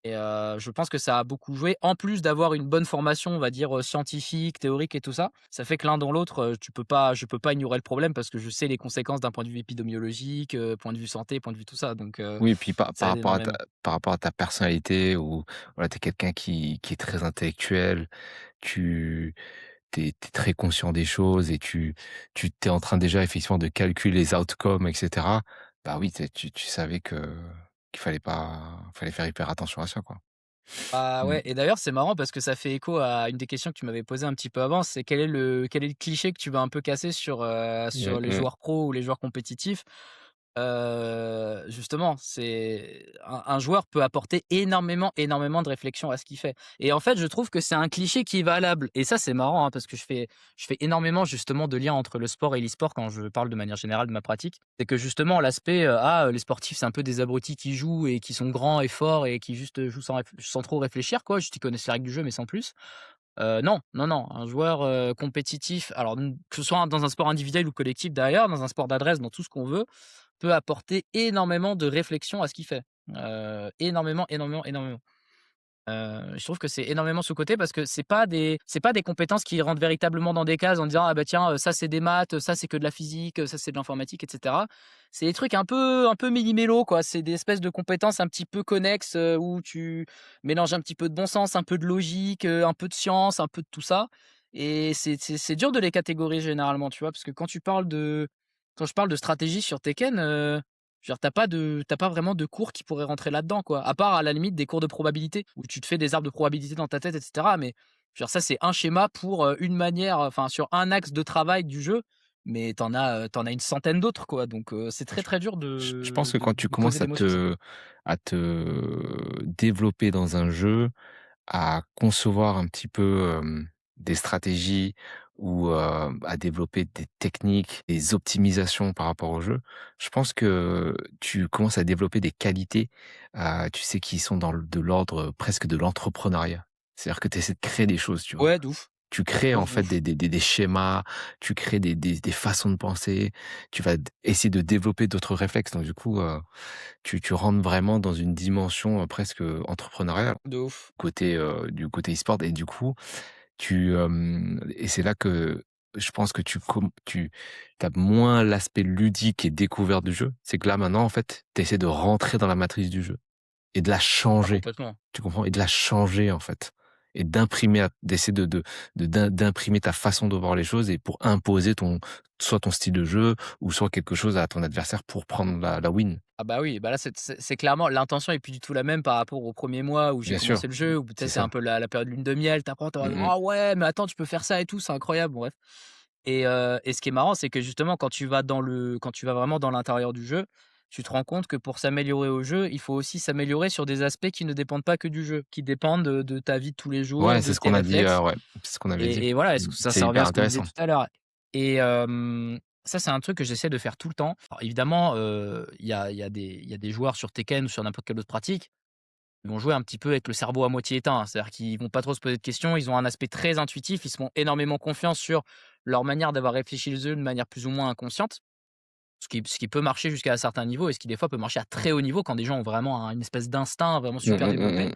S2: Et je pense que ça a beaucoup joué. En plus d'avoir une bonne formation, on va dire, scientifique, théorique et tout ça, ça fait que l'un dans l'autre, je peux pas ignorer le problème parce que je sais les conséquences d'un point de vue épidémiologique, point de vue santé, point de vue tout ça, donc
S1: Oui, et puis par
S2: ça
S1: par
S2: aide
S1: rapport à ta
S2: énormément.
S1: par rapport à ta personnalité ou voilà, tu es quelqu'un qui est très intellectuel, tu tu es très conscient des choses et tu tu es en train déjà effectivement de calculer les outcomes et cetera. Bah oui, tu savais qu'il fallait faire hyper attention à ça, quoi.
S2: Ah
S1: Mmh.
S2: ouais, et d'ailleurs, c'est marrant parce que ça fait écho à une des questions que tu m'avais posées un petit peu avant, c'est quel est le cliché que tu vas un peu casser sur
S1: Mmh
S2: les
S1: mh.
S2: joueurs pros ou les joueurs compétitifs? Justement, c'est un joueur peut apporter énormément, énormément de réflexion à ce qu'il fait et en fait, je trouve que c'est un cliché qui est valable et ça, c'est marrant, hein, parce que je fais énormément justement de liens entre le sport et l'e-sport quand je parle de manière générale de ma pratique. C'est que justement l'aspect, les sportifs, c'est un peu des abrutis qui jouent et qui sont grands et forts et qui juste, jouent sans trop réfléchir, quoi, juste ils connaissent les règles du jeu mais sans plus. Non, non, non, un joueur, compétitif, alors que ce soit dans un sport individuel ou collectif d'ailleurs, dans un sport d'adresse, dans tout ce qu'on veut, peut apporter énormément de réflexion à ce qu'il fait. Énormément, énormément, énormément. Je trouve que c'est énormément sous-coté parce que c'est pas des compétences qui rentrent véritablement dans des cases en disant: «Ah bah tiens, ça c'est des maths, ça c'est que de la physique, ça c'est de l'informatique» et cetera. C'est des trucs un peu méli-mélo, quoi. C'est des espèces de compétences un petit peu connexes, où tu mélanges un petit peu de bon sens, un peu de logique, un peu de science, un peu de tout ça et c'est dur de les catégoriser généralement, tu vois? Parce que quand je parle de stratégie sur Tekken, genre, t'as pas vraiment de cours qui pourraient rentrer là-dedans, quoi. À part, à la limite, des cours de probabilité où tu te fais des arbres de probabilité dans ta tête et cetera, mais genre ça, c'est un schéma pour, une manière, enfin, sur un axe de travail du jeu, mais t'en as une centaine d'autres, quoi, donc c'est très,
S1: Je
S2: très dur
S1: je pense
S2: de
S1: que
S2: de
S1: quand tu
S2: de poser
S1: commences
S2: des mots sur ça.
S1: à te développer dans un jeu, à concevoir un petit peu, des stratégies ou, à développer des techniques, des optimisations par rapport au jeu, je pense que tu commences à développer des qualités, tu sais, qui sont de l'ordre presque de l'entrepreneuriat. C'est-à-dire que tu essaies de créer des choses, tu vois?
S2: Ouais, de ouf,
S1: Tu crées
S2: de
S1: en
S2: ouf, de
S1: fait
S2: ouf.
S1: des schémas, tu crées des façons de penser, tu vas essayer de développer d'autres réflexes. Donc du coup, tu rentres vraiment dans une dimension, presque, entrepreneuriale
S2: De ouf.
S1: du côté e-sport et du coup, et c'est là que je pense que tu as moins l'aspect ludique et découverte du jeu. C'est que là, maintenant, en fait, tu essaies de rentrer dans la matrice du jeu et de la
S2: Ah
S1: changer.
S2: complètement.
S1: Tu comprends? Et de la changer, en fait. et d'essayer d'imprimer ta façon de voir les choses et pour imposer soit ton style de jeu ou soit quelque chose à ton adversaire pour prendre la win.
S2: Ah bah oui, bah là, c'est clairement l'intention est plus du tout la même par rapport aux premiers mois où j'ai
S1: Bien sûr,
S2: commencé le jeu, où
S1: c'est
S2: peut-être c'est un
S1: ça.
S2: peu la période lune de miel, tu apprends, tu
S1: Mmh mh.
S2: «Ah ouais, mais attends, tu peux faire ça et tout, c'est incroyable», bref. Et ce qui est marrant, c'est que justement quand tu vas vraiment dans l'intérieur du jeu, tu te rends compte que pour s'améliorer au jeu, il faut aussi s'améliorer sur des aspects qui ne dépendent pas que du jeu, qui dépendent de ta vie de tous les jours,
S1: Ouais,
S2: de
S1: c'est ce
S2: tes
S1: qu'on a dit,
S2: réflexes.
S1: ouais, c'est ce qu'on avait dit.
S2: Et voilà, est-ce
S1: Mmh,
S2: que
S1: c'est
S2: ça revient
S1: hyper
S2: à ce qu'on disait
S1: intéressant.
S2: tout à l'heure. Et ça, c'est un truc que j'essaie de faire tout le temps. Alors évidemment, il y a des joueurs sur Tekken ou sur n'importe quelle autre pratique, ils vont jouer un petit peu avec le cerveau à moitié éteint. C'est-à-dire qu'ils vont pas trop se poser de questions, ils ont un aspect très intuitif, ils se font énormément confiance sur leur manière d'avoir réfléchi le jeu de manière plus ou moins inconsciente, ce qui peut marcher jusqu'à un certain niveau et ce qui des fois peut marcher à très haut niveau quand des gens ont vraiment une espèce d'instinct vraiment
S1: Mmh,
S2: super
S1: mmh, mmh,
S2: développé.
S1: mmh.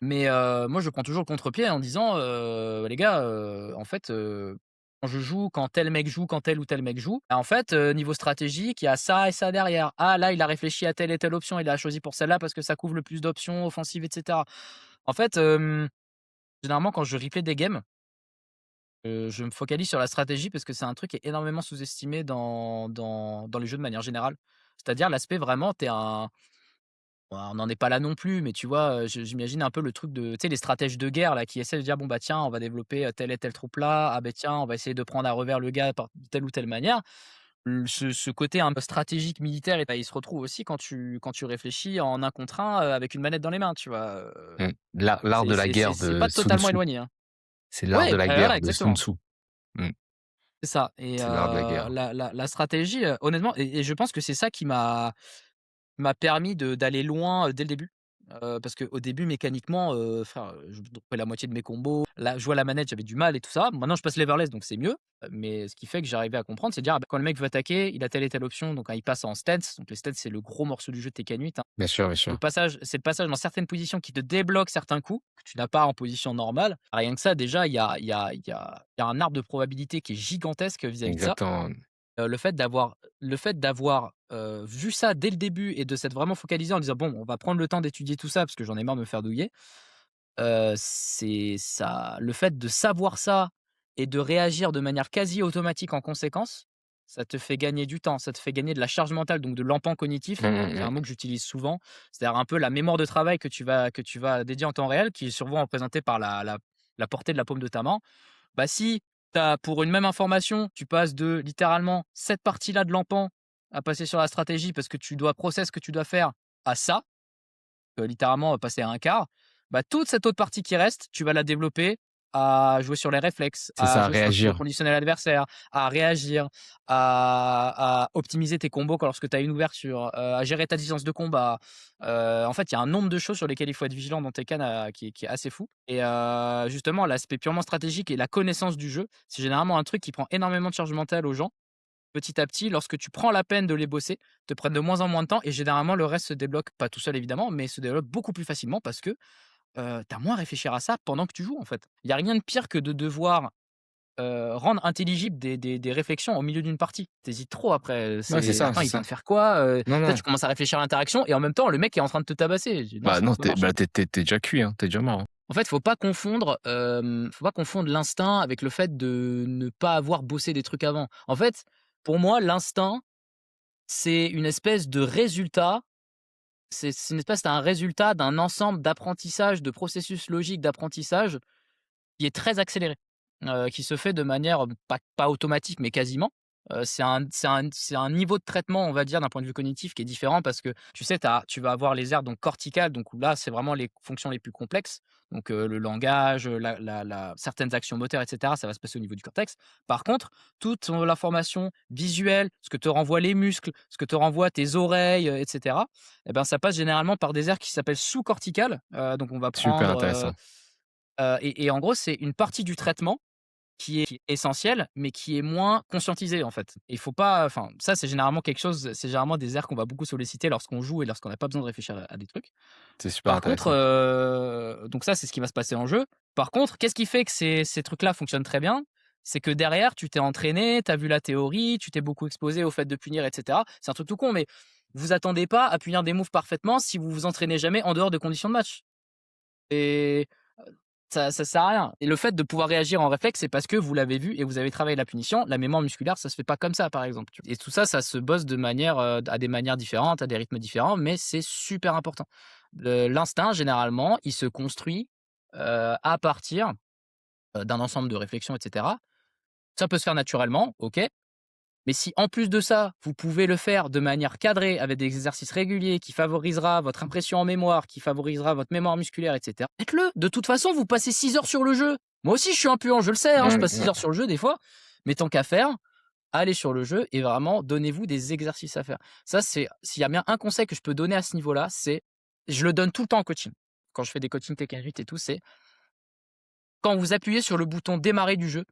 S2: Mais moi, je prends toujours le contre-pied en disant, «Les gars, en fait, quand tel mec joue, quand tel ou tel mec joue, bah, en fait, niveau stratégique, il y a ça et ça derrière. Ah là, il a réfléchi à telle et telle option, il a choisi pour celle-là parce que ça couvre le plus d'options offensives et cetera». En fait, généralement, quand je replay des games, je me focalise sur la stratégie parce que c'est un truc qui est énormément sous-estimé dans les jeux de manière générale. C'est-à-dire l'aspect vraiment, tu es un bah, on n'en est pas là non plus, mais tu vois, j'imagine un peu le truc de tu sais, les stratèges de guerre là, qui essaient de dire: «Bon, bah, tiens, on va développer, telle et telle troupe là. Ah, beh, tiens, on va essayer de prendre à revers le gars par de telle ou telle manière». Ce côté un peu stratégique militaire et bah, il se retrouve aussi quand tu réfléchis en un contre un, avec une manette dans les mains, tu vois?
S1: Mmh. L'art de la guerre
S2: C'est
S1: de
S2: pas
S1: Sun
S2: totalement
S1: Tzu.
S2: éloigné, hein.
S1: C'est l'art
S2: Ouais,
S1: de la
S2: voilà,
S1: guerre de Sun
S2: exactement.
S1: Tzu. Mmh.
S2: C'est ça. Et
S1: C'est l'art de la guerre.
S2: la stratégie, honnêtement, et je pense que c'est ça qui m'a permis d'aller loin, dès le début. Parce qu'au début mécaniquement, frère, je loupais la moitié de mes combos. Là, jouer à la manette, j'avais du mal et tout ça. Maintenant je passe leverless donc c'est mieux, mais ce qui fait que j'arrivais à comprendre, c'est de dire: «Ah bah, quand le mec veut attaquer, il a telle et telle option», donc il passe en stance. Donc les stances, c'est le gros morceau du jeu de Tekken 8, hein.
S1: Bien sûr, bien sûr.
S2: C'est le passage dans certaines positions qui te débloque certains coups que tu n'as pas en position normale. Rien que ça déjà, il y a un arbre de probabilité qui est gigantesque vis-à-vis de ça.
S1: Exactement.
S2: Le fait d'avoir, vu ça dès le début et de s'être vraiment focalisé en disant: «Bon, on va prendre le temps d'étudier tout ça parce que j'en ai marre de me faire douiller». C'est ça, le fait de savoir ça et de réagir de manière quasi automatique en conséquence, ça te fait gagner du temps, ça te fait gagner de la charge mentale, donc de l'empan
S1: Mmh,
S2: cognitif.
S1: mmh
S2: C'est un
S1: mh.
S2: mot que j'utilise souvent. C'est-à-dire un peu la mémoire de travail que tu vas dédier en temps réel, qui est souvent représentée par la portée de la paume de ta main. Bah, si t'as pour une même information, tu passes de littéralement cette partie-là de l'empan à passer sur la stratégie parce que tu dois process ce que tu dois faire à ça, littéralement passer à un quart, bah, toute cette autre partie qui reste, tu vas la développer à jouer sur les réflexes,
S1: C'est
S2: à
S1: ça,
S2: jouer sur le fait de
S1: réagir.
S2: conditionner l'adversaire, à réagir, à optimiser tes combos lorsque tu as une ouverture, à gérer ta distance de combat. En fait, il y a un nombre de choses sur lesquelles il faut être vigilant dans Tekken, qui est assez fou. Et justement, l'aspect purement stratégique et la connaissance du jeu, c'est généralement un truc qui prend énormément de charge mentale aux gens. Petit à petit, lorsque tu prends la peine de les bosser, te prennent de moins en moins de temps et généralement le reste se débloque, pas tout seul évidemment, mais se développe beaucoup plus facilement parce que, tu as moins à réfléchir à ça pendant que tu joues, en fait. Il y a rien de pire que de devoir, rendre intelligibles des réflexions au milieu d'une partie. Tu hésites trop après,
S1: Ouais, c'est
S2: c'est:
S1: ça,
S2: «Attends,
S1: c'est
S2: il vient
S1: ça.
S2: de faire quoi?»
S1: Non,
S2: Là,
S1: non.
S2: tu commences à réfléchir à l'interaction et en même temps, le mec est en train de te tabasser. Je dis: «Non,
S1: Bah,
S2: ça
S1: non,
S2: peut pas marcher».
S1: tu déjà cuit, hein, tu déjà mort, hein.
S2: En fait, faut pas confondre l'instinct avec le fait de ne pas avoir bossé des trucs avant. En fait, pour moi, l'instinct, c'est une espèce de résultat, c'est une espèce d'un résultat d'un ensemble d'apprentissage, de processus logiques d'apprentissage qui est très accéléré, qui se fait de manière, pas automatique, mais quasiment. C'est un niveau de traitement, on va dire, d'un point de vue cognitif qui est différent parce que, tu sais, tu vas avoir les aires donc corticales, donc où là, c'est vraiment les fonctions les plus complexes, donc le langage, la certaines actions moteur et cetera, ça va se passer au niveau du cortex. Par contre, toute l'information visuelle, ce que te renvoient les muscles, ce que te renvoient tes oreilles, et cetera, et ben, ça passe généralement par des aires qui s'appellent sous-corticales, donc on va
S1: Super
S2: prendre,
S1: intéressant.
S2: et en gros, c'est une partie du traitement qui est essentielle, mais qui est moins conscientisée, en fait. Il faut pas enfin, ça, c'est généralement des aires qu'on va beaucoup solliciter lorsqu'on joue et lorsqu'on n'a pas besoin de réfléchir à des trucs.
S1: C'est super
S2: Par contre,
S1: intéressant.
S2: donc ça, c'est ce qui va se passer en jeu. Par contre, qu'est-ce qui fait que ces trucs-là fonctionnent très bien? C'est que derrière, tu t'es entraîné, tu as vu la théorie, tu t'es beaucoup exposé au fait de punir et cetera. C'est un truc tout con, mais vous attendez pas à punir des moves parfaitement si vous vous entraînez jamais en dehors de conditions de match. Et ça sert à rien et le fait de pouvoir réagir en réflexe, c'est parce que vous l'avez vu et vous avez travaillé la punition. La mémoire musculaire, ça se fait pas comme ça, par exemple, tu vois? Et tout ça, ça se bosse de manière, à des manières différentes, à des rythmes différents, mais c'est super important. L'instinct, généralement, il se construit, à partir, d'un ensemble de réflexions et cetera. Ça peut se faire naturellement, OK. Mais si en plus de ça, vous pouvez le faire de manière cadrée avec des exercices réguliers qui favorisera votre impression en mémoire, qui favorisera votre mémoire musculaire, et cetera, faites-le. De toute façon, vous passez 6 heures sur le jeu. Moi aussi, je suis un puant, je le sais, hein, je passe 6 heures sur le jeu des fois. Mais tant qu'à faire, allez sur le jeu et vraiment donnez-vous des exercices à faire. Ça, c'est s'il y a bien un conseil que je peux donner à ce niveau-là, c'est je le donne tout le temps en coaching. Quand je fais des coachings Tekken 8 et tout, c'est quand vous appuyez sur le bouton démarrer du jeu,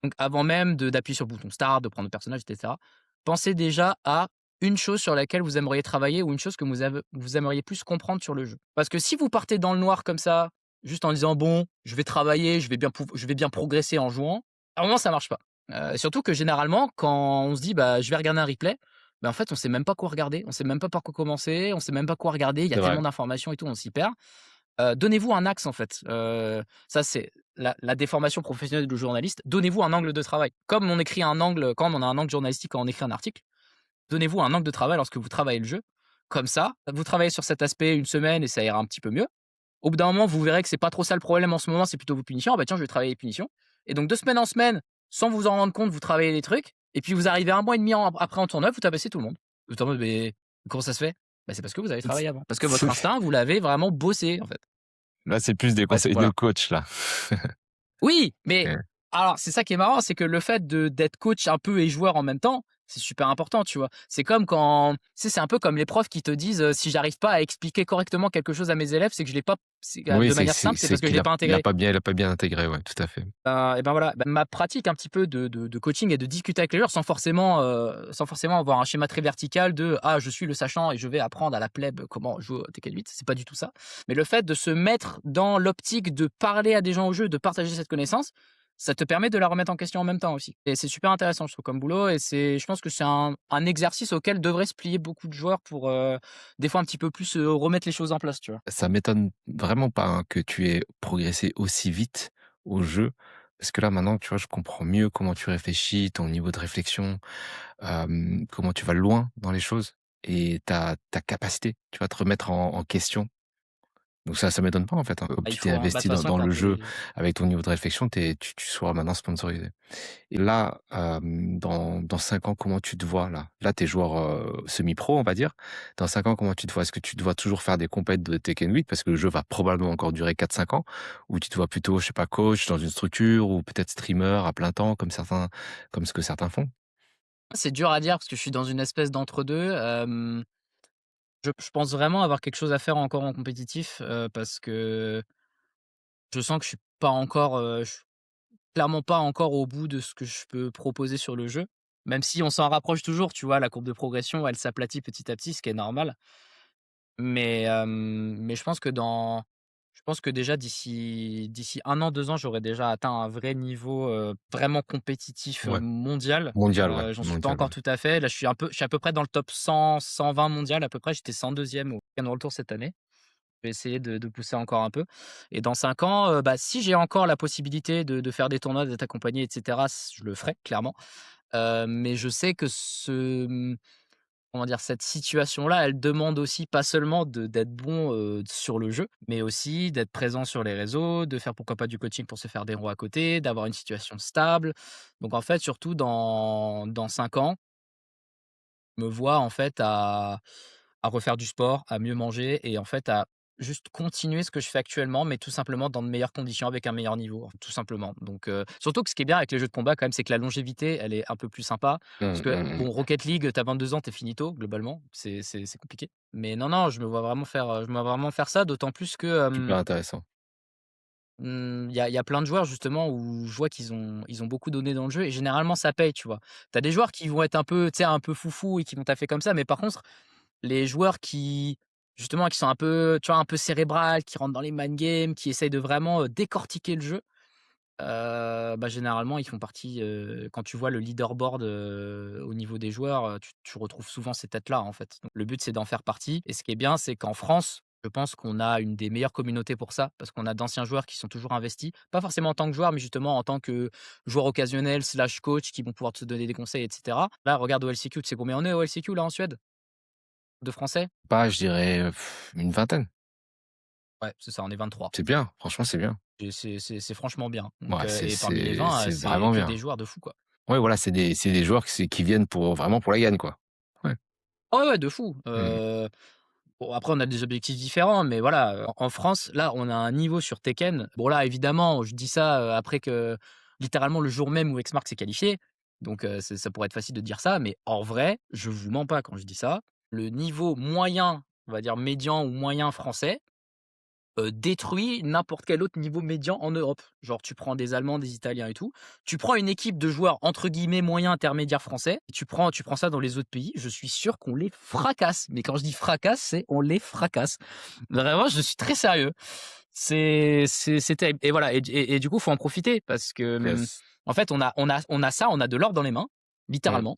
S2: donc avant même de d'appuyer sur le bouton start, de prendre le personnage et cetera, pensez déjà à une chose sur laquelle vous aimeriez travailler ou une chose que vous aimeriez plus comprendre sur le jeu. Parce que si vous partez dans le noir comme ça, juste en disant: «Bon, je vais travailler, je vais bien progresser en jouant», à un moment ça marche pas. Surtout que généralement quand on se dit: «Bah, je vais regarder un replay», bah, en fait on sait même pas quoi regarder, on sait même pas par quoi commencer, on sait même pas quoi regarder, il y a
S1: C'est vrai.
S2: tellement d'informations et tout, on s'y perd. Donnez-vous un axe en fait, ça c'est la déformation professionnelle du journaliste. Donnez-vous un angle de travail. Comme on écrit un angle quand on a un angle journalistique quand on écrit un article, donnez-vous un angle de travail lorsque vous travaillez le jeu. Comme ça, vous travaillez sur cet aspect une semaine et ça ira un petit peu mieux. Au bout d'un moment, vous verrez que c'est pas trop ça le problème en ce moment, c'est plutôt vos punitions. Ah bah tiens, je vais travailler les punitions et donc de semaine en semaine, sans vous en rendre compte, vous travaillez les trucs et puis vous arrivez un mois et demi après en tournoi, vous tabassez tout le monde. Vous êtes en mode: «Mais comment ça se fait?» Bah, c'est parce que vous avez travaillé avant. Parce que votre instinct, vous l'avez vraiment bossé en fait.
S1: Là, c'est plus des
S2: Ouais,
S1: conseils de
S2: voilà.
S1: coach, là.
S2: Oui, mais
S1: Ouais.
S2: alors c'est ça qui est marrant, c'est que le fait d'être coach un peu et joueur en même temps, c'est super important, tu vois? C'est comme quand tu sais, c'est un peu comme les profs qui te disent, «Si j'arrive pas à expliquer correctement quelque chose à mes élèves, c'est que je l'ai pas
S1: Oui,
S2: de manière simple, c'est
S1: c'est
S2: parce que je
S1: qu'il
S2: l'ai
S1: a
S2: pas intégré».
S1: il a pas bien intégré, ouais, tout à fait.
S2: Et ben, voilà, bah, ma pratique un petit peu de coaching et de discuter avec les joueurs sans forcément avoir un schéma très vertical de: «Ah, je suis le sachant et je vais apprendre à la plèbe comment jouer au Tekken 8», c'est pas du tout ça. Mais le fait de se mettre dans l'optique de parler à des gens au jeu, de partager cette connaissance, ça te permet de la remettre en question en même temps aussi et c'est super intéressant je trouve comme boulot et je pense que c'est un exercice auquel devraient se plier beaucoup de joueurs pour, des fois un petit peu plus, remettre les choses en place, tu vois?
S1: Ça m'étonne vraiment pas, hein, que tu aies progressé aussi vite au jeu, parce que là, maintenant, tu vois, je comprends mieux comment tu réfléchis, ton niveau de réflexion, comment tu vas loin dans les choses et ta capacité, tu vas te remettre en question. Donc ça m'étonne pas, en fait, hein, comme
S2: Bah, il
S1: tu t'es
S2: faut, hein. Bah, de
S1: investi
S2: toute façon
S1: dans
S2: quand
S1: le
S2: tu
S1: jeu
S2: es
S1: avec ton niveau de réflexion, tu sois maintenant sponsorisé. Et là, dans 5 ans, comment tu te vois là? Là, tu es joueur, semi-pro, on va dire. Dans 5 ans, comment tu te vois? Est-ce que tu dois toujours faire des compètes de Tekken 8 parce que le jeu va probablement encore durer 4-5 ans? Ou tu te vois plutôt, je sais pas, coach dans une structure ou peut-être streamer à plein temps comme ce que certains font?
S2: c'est dur à dire parce que je suis dans une espèce d'entre-deux, je pense vraiment avoir quelque chose à faire encore en compétitif, parce que je sens que je suis pas encore, je suis clairement pas encore au bout de ce que je peux proposer sur le jeu. Même si on s'en rapproche toujours, tu vois? La courbe de progression, elle s'aplatit petit à petit, ce qui est normal. Mais je pense que déjà d'ici 1 an, 2 ans, j'aurai déjà atteint un vrai niveau, vraiment compétitif,
S1: Ouais,
S2: mondial.
S1: mondial, ouais,
S2: J'en suis pas
S1: mondial,
S2: encore
S1: ouais.
S2: tout à fait. Là, je suis à peu près dans le top 100-120 mondial à peu près. J'étais 102e au Weekend World Tour cette année. Je vais essayer de pousser encore un peu et dans 5 ans, bah, si j'ai encore la possibilité de faire des tournois, d'être accompagné et cetera, je le ferai clairement. Mais je sais que comment dire? Cette situation-là, elle demande aussi pas seulement d'être bon, sur le jeu, mais aussi d'être présent sur les réseaux, de faire pourquoi pas du coaching pour se faire des ronds à côté, d'avoir une situation stable. Donc en fait, surtout dans 5 ans, je me vois en fait à refaire du sport, à mieux manger et en fait à juste continuer ce que je fais actuellement, mais tout simplement dans de meilleures conditions avec un meilleur niveau, tout simplement. Donc surtout que ce qui est bien avec les jeux de combat quand même, c'est que la longévité, elle est un peu plus sympa. Parce
S1: Mmh,
S2: que
S1: mmh mh.
S2: bon, Rocket League, tu as 22 ans, tu es finito globalement, c'est compliqué. Mais non, non, je me vois vraiment faire ça, d'autant plus que,
S1: Super intéressant.
S2: il y a plein de joueurs justement où je vois qu'ils ont beaucoup donné dans le jeu et généralement ça paye, tu vois? Tu as des joueurs qui vont être un peu, tu sais, un peu foufou et qui vont taffer comme ça, mais par contre les joueurs qui, justement, qui sont un peu, tu vois, un peu cérébrales, qui rentrent dans les mind games, qui essayent de vraiment, décortiquer le jeu, bah, généralement, ils font partie, quand tu vois le leaderboard, au niveau des joueurs, tu retrouves souvent ces têtes-là, en fait. Donc le but, c'est d'en faire partie et ce qui est bien, c'est qu'en France, Je pense qu'on a une des meilleures communautés pour ça, parce qu'on a d'anciens joueurs qui sont toujours investis, pas forcément en tant que joueur, mais justement en tant que joueur occasionnel slash coach qui vont pouvoir te donner des conseils, et cetera. Là, regarde OLCQ, tu sais combien on est au OLCQ là en Suède? De Français?
S1: Pas, je dirais, une vingtaine.
S2: Ouais, c'est ça, on est 23.
S1: C'est bien, franchement, c'est bien.
S2: Et c'est franchement bien. Donc,
S1: Ouais,
S2: et parmi les 20,
S1: c'est
S2: c'est
S1: vraiment
S2: que
S1: bien.
S2: des joueurs de fou, quoi.
S1: Ouais, voilà, c'est des joueurs qui viennent pour vraiment pour la gagne, quoi. Ouais.
S2: Ah ouais, ouais, de fou.
S1: Mmh.
S2: Bon, après, on a des objectifs différents, mais voilà, en France, là, on a un niveau sur Tekken. Bon, là, évidemment, je dis ça, après que littéralement le jour même où Exmark s'est qualifié, donc ça pourrait être facile de dire ça, mais en vrai, je vous mens pas quand je dis ça. Le niveau moyen, on va dire médian ou moyen français, détruit n'importe quel autre niveau médian en Europe. Genre, tu prends des Allemands, des Italiens et tout. Tu prends une équipe de joueurs entre guillemets «moyens intermédiaires» français, et tu prends ça dans les autres pays, je suis sûr qu'on les fracasse. Mais quand je dis fracasse, c'est on les fracasse. Vraiment, je suis très sérieux. C'est terrible et voilà et du coup, faut en profiter parce que,
S1: Yes.
S2: en fait, on a ça, on a de l'or dans les mains,
S1: Mmh.
S2: littéralement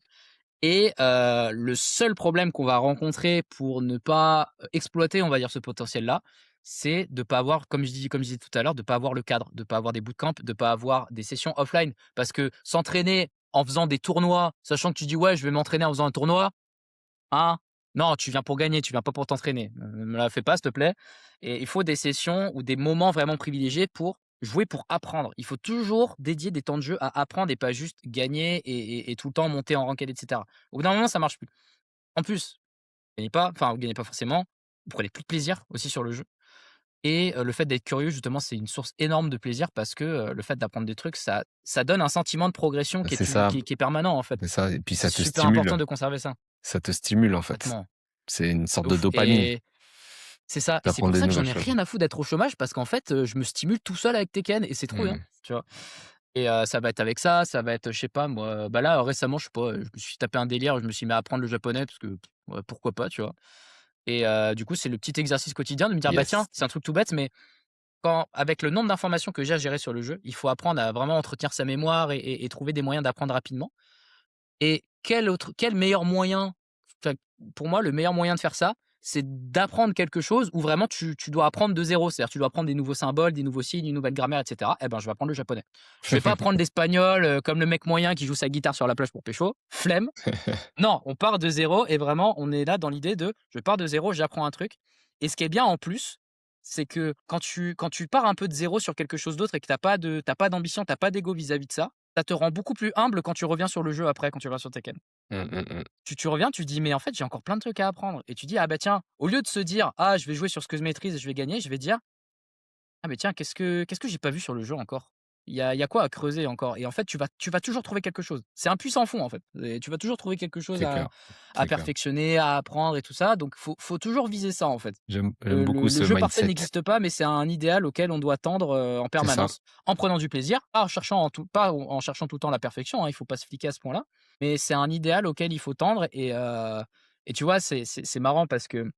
S2: et le seul problème qu'on va rencontrer pour ne pas, exploiter, on va dire, ce potentiel-là, c'est de pas avoir, comme je disais tout à l'heure, de pas avoir le cadre, de pas avoir des bootcamps, de pas avoir des sessions offline. Parce que s'entraîner en faisant des tournois, sachant que tu dis: «Ouais, je vais m'entraîner en faisant un tournoi», hein? Non, tu viens pour gagner, tu viens pas pour t'entraîner. Me la fais pas, s'il te plaît et il faut des sessions ou des moments vraiment privilégiés pour jouer, pour apprendre. Il faut toujours dédier des temps de jeu à apprendre et pas juste gagner et tout le temps monter en ranked et cetera. Au bout d'un moment, ça marche plus. En plus, vous gagnez pas forcément, vous prenez plus de plaisir aussi sur le jeu et le fait d'être curieux, justement, c'est une source énorme de plaisir parce que, le fait d'apprendre des trucs, ça donne un sentiment de progression
S1: C'est ça,
S2: qui est permanent, en fait.
S1: c'est ça et puis
S2: C'est
S1: ça te
S2: super
S1: stimule.
S2: important de conserver ça.
S1: Ça te stimule, en fait.
S2: Complètement.
S1: C'est une sorte
S2: De
S1: de
S2: ouf
S1: dopamine
S2: et c'est ça et c'est
S1: d'apprendre
S2: pour
S1: des
S2: ça que j'en
S1: nouvelles
S2: ai
S1: choses.
S2: rien à foutre d'être au chômage parce qu'en fait, je me stimule tout seul avec Tekken et c'est trop bien,
S1: Mmh.
S2: tu vois? Et ça va être avec ça, ça va être, je sais pas moi, bah, là, récemment, je sais pas, je me suis tapé un délire, je me suis mis à apprendre le japonais parce que, ouais, pourquoi pas, tu vois? Et du coup, c'est le petit exercice quotidien de me dire: «Bah, tiens»,
S1: Yes.
S2: c'est un truc tout bête, mais quand avec le nombre d'informations que j'ai à gérer sur le jeu, il faut apprendre à vraiment entretenir sa mémoire et trouver des moyens d'apprendre rapidement. Et quel meilleur moyen, enfin, pour moi, le meilleur moyen de faire ça, c'est d'apprendre quelque chose où vraiment tu dois apprendre de zéro. C'est-à-dire, tu dois apprendre des nouveaux symboles, des nouveaux signes, une nouvelle grammaire et cetera. Eh ben, je vais apprendre le japonais. Je vais pas apprendre l'espagnol, comme le mec moyen qui joue sa guitare sur la plage pour pécho, flemme. Non, on part de zéro et vraiment, on est là dans l'idée de: «Je pars de zéro, j'apprends un truc» et ce qui est bien en plus, c'est que quand tu pars un peu de zéro sur quelque chose d'autre et que t'as pas d'ambition, t'as pas d'ego vis-à-vis de ça, ça te rend beaucoup plus humble quand tu reviens sur le jeu après, quand tu reviens sur Tekken.
S1: Mmh, mmh mh.
S2: Tu reviens, tu dis: «Mais en fait, j'ai encore plein de trucs à apprendre» et tu dis: «Ah bah tiens», au lieu de se dire: «Ah, je vais jouer sur ce que je maîtrise et je vais gagner», je vais dire: «Ah mais tiens, qu'est-ce que j'ai pas vu sur le jeu encore? Il y a quoi à creuser encore?» et en fait, tu vas toujours trouver quelque chose. C'est un puits sans fond, en fait et tu vas toujours trouver quelque chose
S1: C'est
S2: à
S1: clair,
S2: à
S1: c'est clair.
S2: perfectionner, à apprendre et tout ça, donc faut toujours viser ça, en fait.
S1: J'aime
S2: Le
S1: beaucoup
S2: le le
S1: ce
S2: jeu parfait
S1: mindset.
S2: n'existe pas, mais c'est un idéal auquel on doit tendre, en
S1: C'est ça.
S2: permanence, en prenant du plaisir, pas en cherchant tout le temps la perfection, hein, il faut pas se fliquer à ce point-là, mais c'est un idéal auquel il faut tendre et tu vois, c'est marrant parce que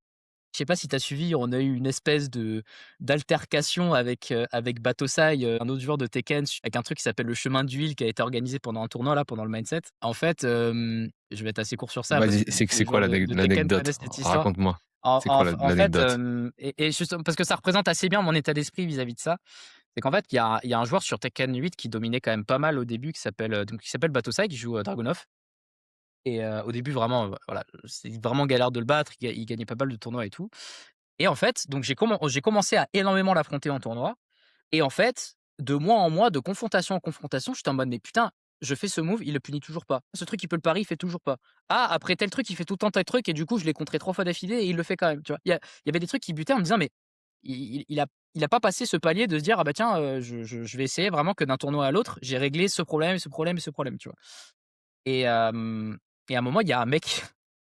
S2: je sais pas si tu as suivi, on a eu une espèce de d'altercation avec Batosai, un autre joueur de Tekken, avec un truc qui s'appelle le chemin d'huile qui a été organisé pendant un tournoi là, pendant le Mindset. En fait, je vais être assez court sur ça parce
S1: Vas-y,
S2: que tous les
S1: c'est quoi
S2: joueurs de Tekken
S1: l'anecdote?
S2: connaissent cette histoire.
S1: Raconte-moi.
S2: En
S1: C'est
S2: en
S1: quoi
S2: f en fait,
S1: l'anecdote?
S2: et justement parce que ça représente assez bien mon état d'esprit vis-à-vis de ça. C'est qu'en fait, il y a un joueur sur Tekken 8 qui dominait quand même pas mal au début qui s'appelle Batosai, qui joue, Dragunov et au début vraiment, voilà, c'est vraiment galère de le battre, il gagnait pas mal de tournois et tout et en fait, donc j'ai commencé à énormément l'affronter en tournoi et en fait, de mois en mois, de confrontation en confrontation, j'étais en mode: «Mais putain, je fais ce move, il le punit toujours pas. Ce truc, il peut le pari, il fait toujours pas. Ah, après tel truc, il fait tout le temps tel truc et du coup, je l'ai contré 3 fois d'affilée et il le fait quand même», tu vois? Il y avait des trucs qui butaient en me disant: «Mais il a pas passé ce palier de se dire: "Ah bah tiens, je vais essayer vraiment que d'un tournoi à l'autre, j'ai réglé ce problème et ce problème et ce problème"», tu vois? Et et à un moment, il y a un mec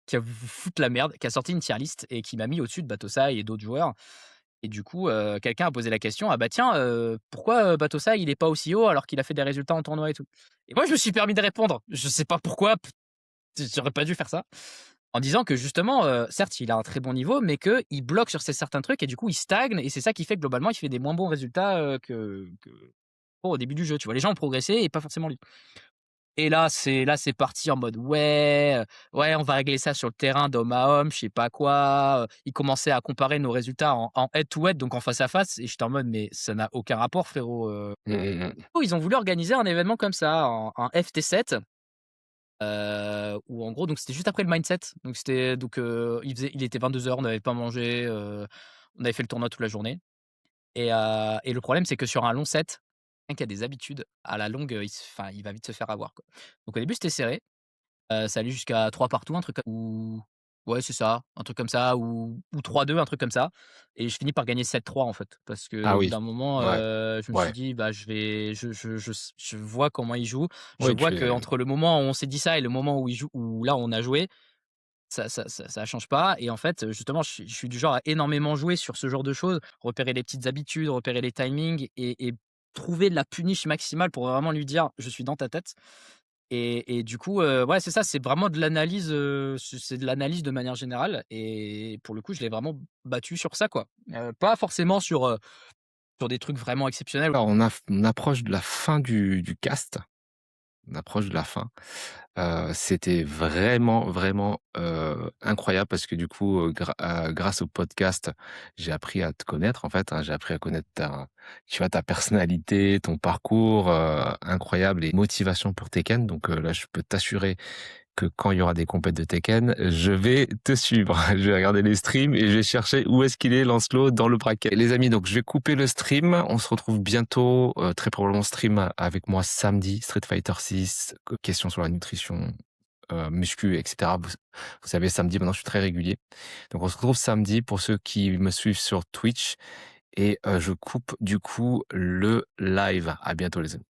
S2: qui a voulu foutre la merde, qui a sorti une tier list et qui m'a mis au-dessus de Batosai et d'autres joueurs et du coup, quelqu'un a posé la question: «Ah bah tiens, pourquoi, Batosai il est pas aussi haut alors qu'il a fait des résultats en tournoi et tout?» et moi je me suis permis de répondre, je sais pas pourquoi, j'aurais pas dû faire ça, en disant que justement, certes il a un très bon niveau, mais qu'il bloque sur certains trucs et du coup il stagne et c'est ça qui fait que globalement il fait des moins bons résultats, que au début du jeu, tu vois? Les gens ont progressé et pas forcément lui. Et là c'est parti en mode: «Ouais, ouais, on va régler ça sur le terrain d'homme à homme, je sais pas quoi», ils commençaient à comparer nos résultats en head to head, donc en face à face et j'étais en mode: «Mais ça n'a aucun rapport frérot,
S1: Mmh mh, mmh.
S2: Ils ont voulu organiser un événement comme ça en FT7, où en gros donc c'était juste après le mindset, donc c'était donc il était 22:00, on n'avait pas mangé, on avait fait le tournoi toute la journée et le problème c'est que sur un long set, quelqu'un qui a des habitudes, à la longue, il va vite se faire avoir, quoi. Donc au début c'était serré. Ça allait jusqu'à 3 partout, un truc comme ou ouais, c'est ça, un truc comme ça ou 3-2, un truc comme ça et je finis par gagner 7-3 en fait. Parce
S1: Ah
S2: qu'au bout
S1: oui,
S2: d'un moment,
S1: ouais,
S2: je me suis
S1: ouais.
S2: dit: «Bah, je vais je vois comment il joue». Je
S1: Ouais,
S2: vois
S1: tu es
S2: qu'entre le moment où on s'est dit ça et le moment où il joue où là, on a joué, ça change pas et en fait, justement, je suis du genre à énormément jouer sur ce genre de choses, repérer les petites habitudes, repérer les timings et trouver de la punish maximale pour vraiment lui dire: «Je suis dans ta tête». Et du coup, ouais, c'est ça, c'est vraiment de l'analyse, c'est de l'analyse de manière générale et pour le coup, je l'ai vraiment battu sur ça, quoi. Pas forcément sur des trucs vraiment exceptionnels.
S1: alors on approche de la fin du cast, on approche de la fin. C'était vraiment, vraiment, incroyable parce que du coup, grâce au podcast, j'ai appris à te connaître en fait, hein. J'ai appris à connaître ta personnalité, ton parcours, incroyable et motivation pour Tekken. Donc, là, je peux t'assurer que quand il y aura des compètes de Tekken, je vais te suivre. Je vais regarder les streams et je vais chercher où est-ce qu'il est Lancelot dans le bracket. Et les amis, donc je vais couper le stream. On se retrouve bientôt, très probablement stream avec moi samedi, Street Fighter 6, questions sur la nutrition, muscu, etc. Vous savez, samedi, maintenant, je suis très régulier. Donc, on se retrouve samedi pour ceux qui me suivent sur Twitch et je coupe du coup le live. À bientôt, les amis.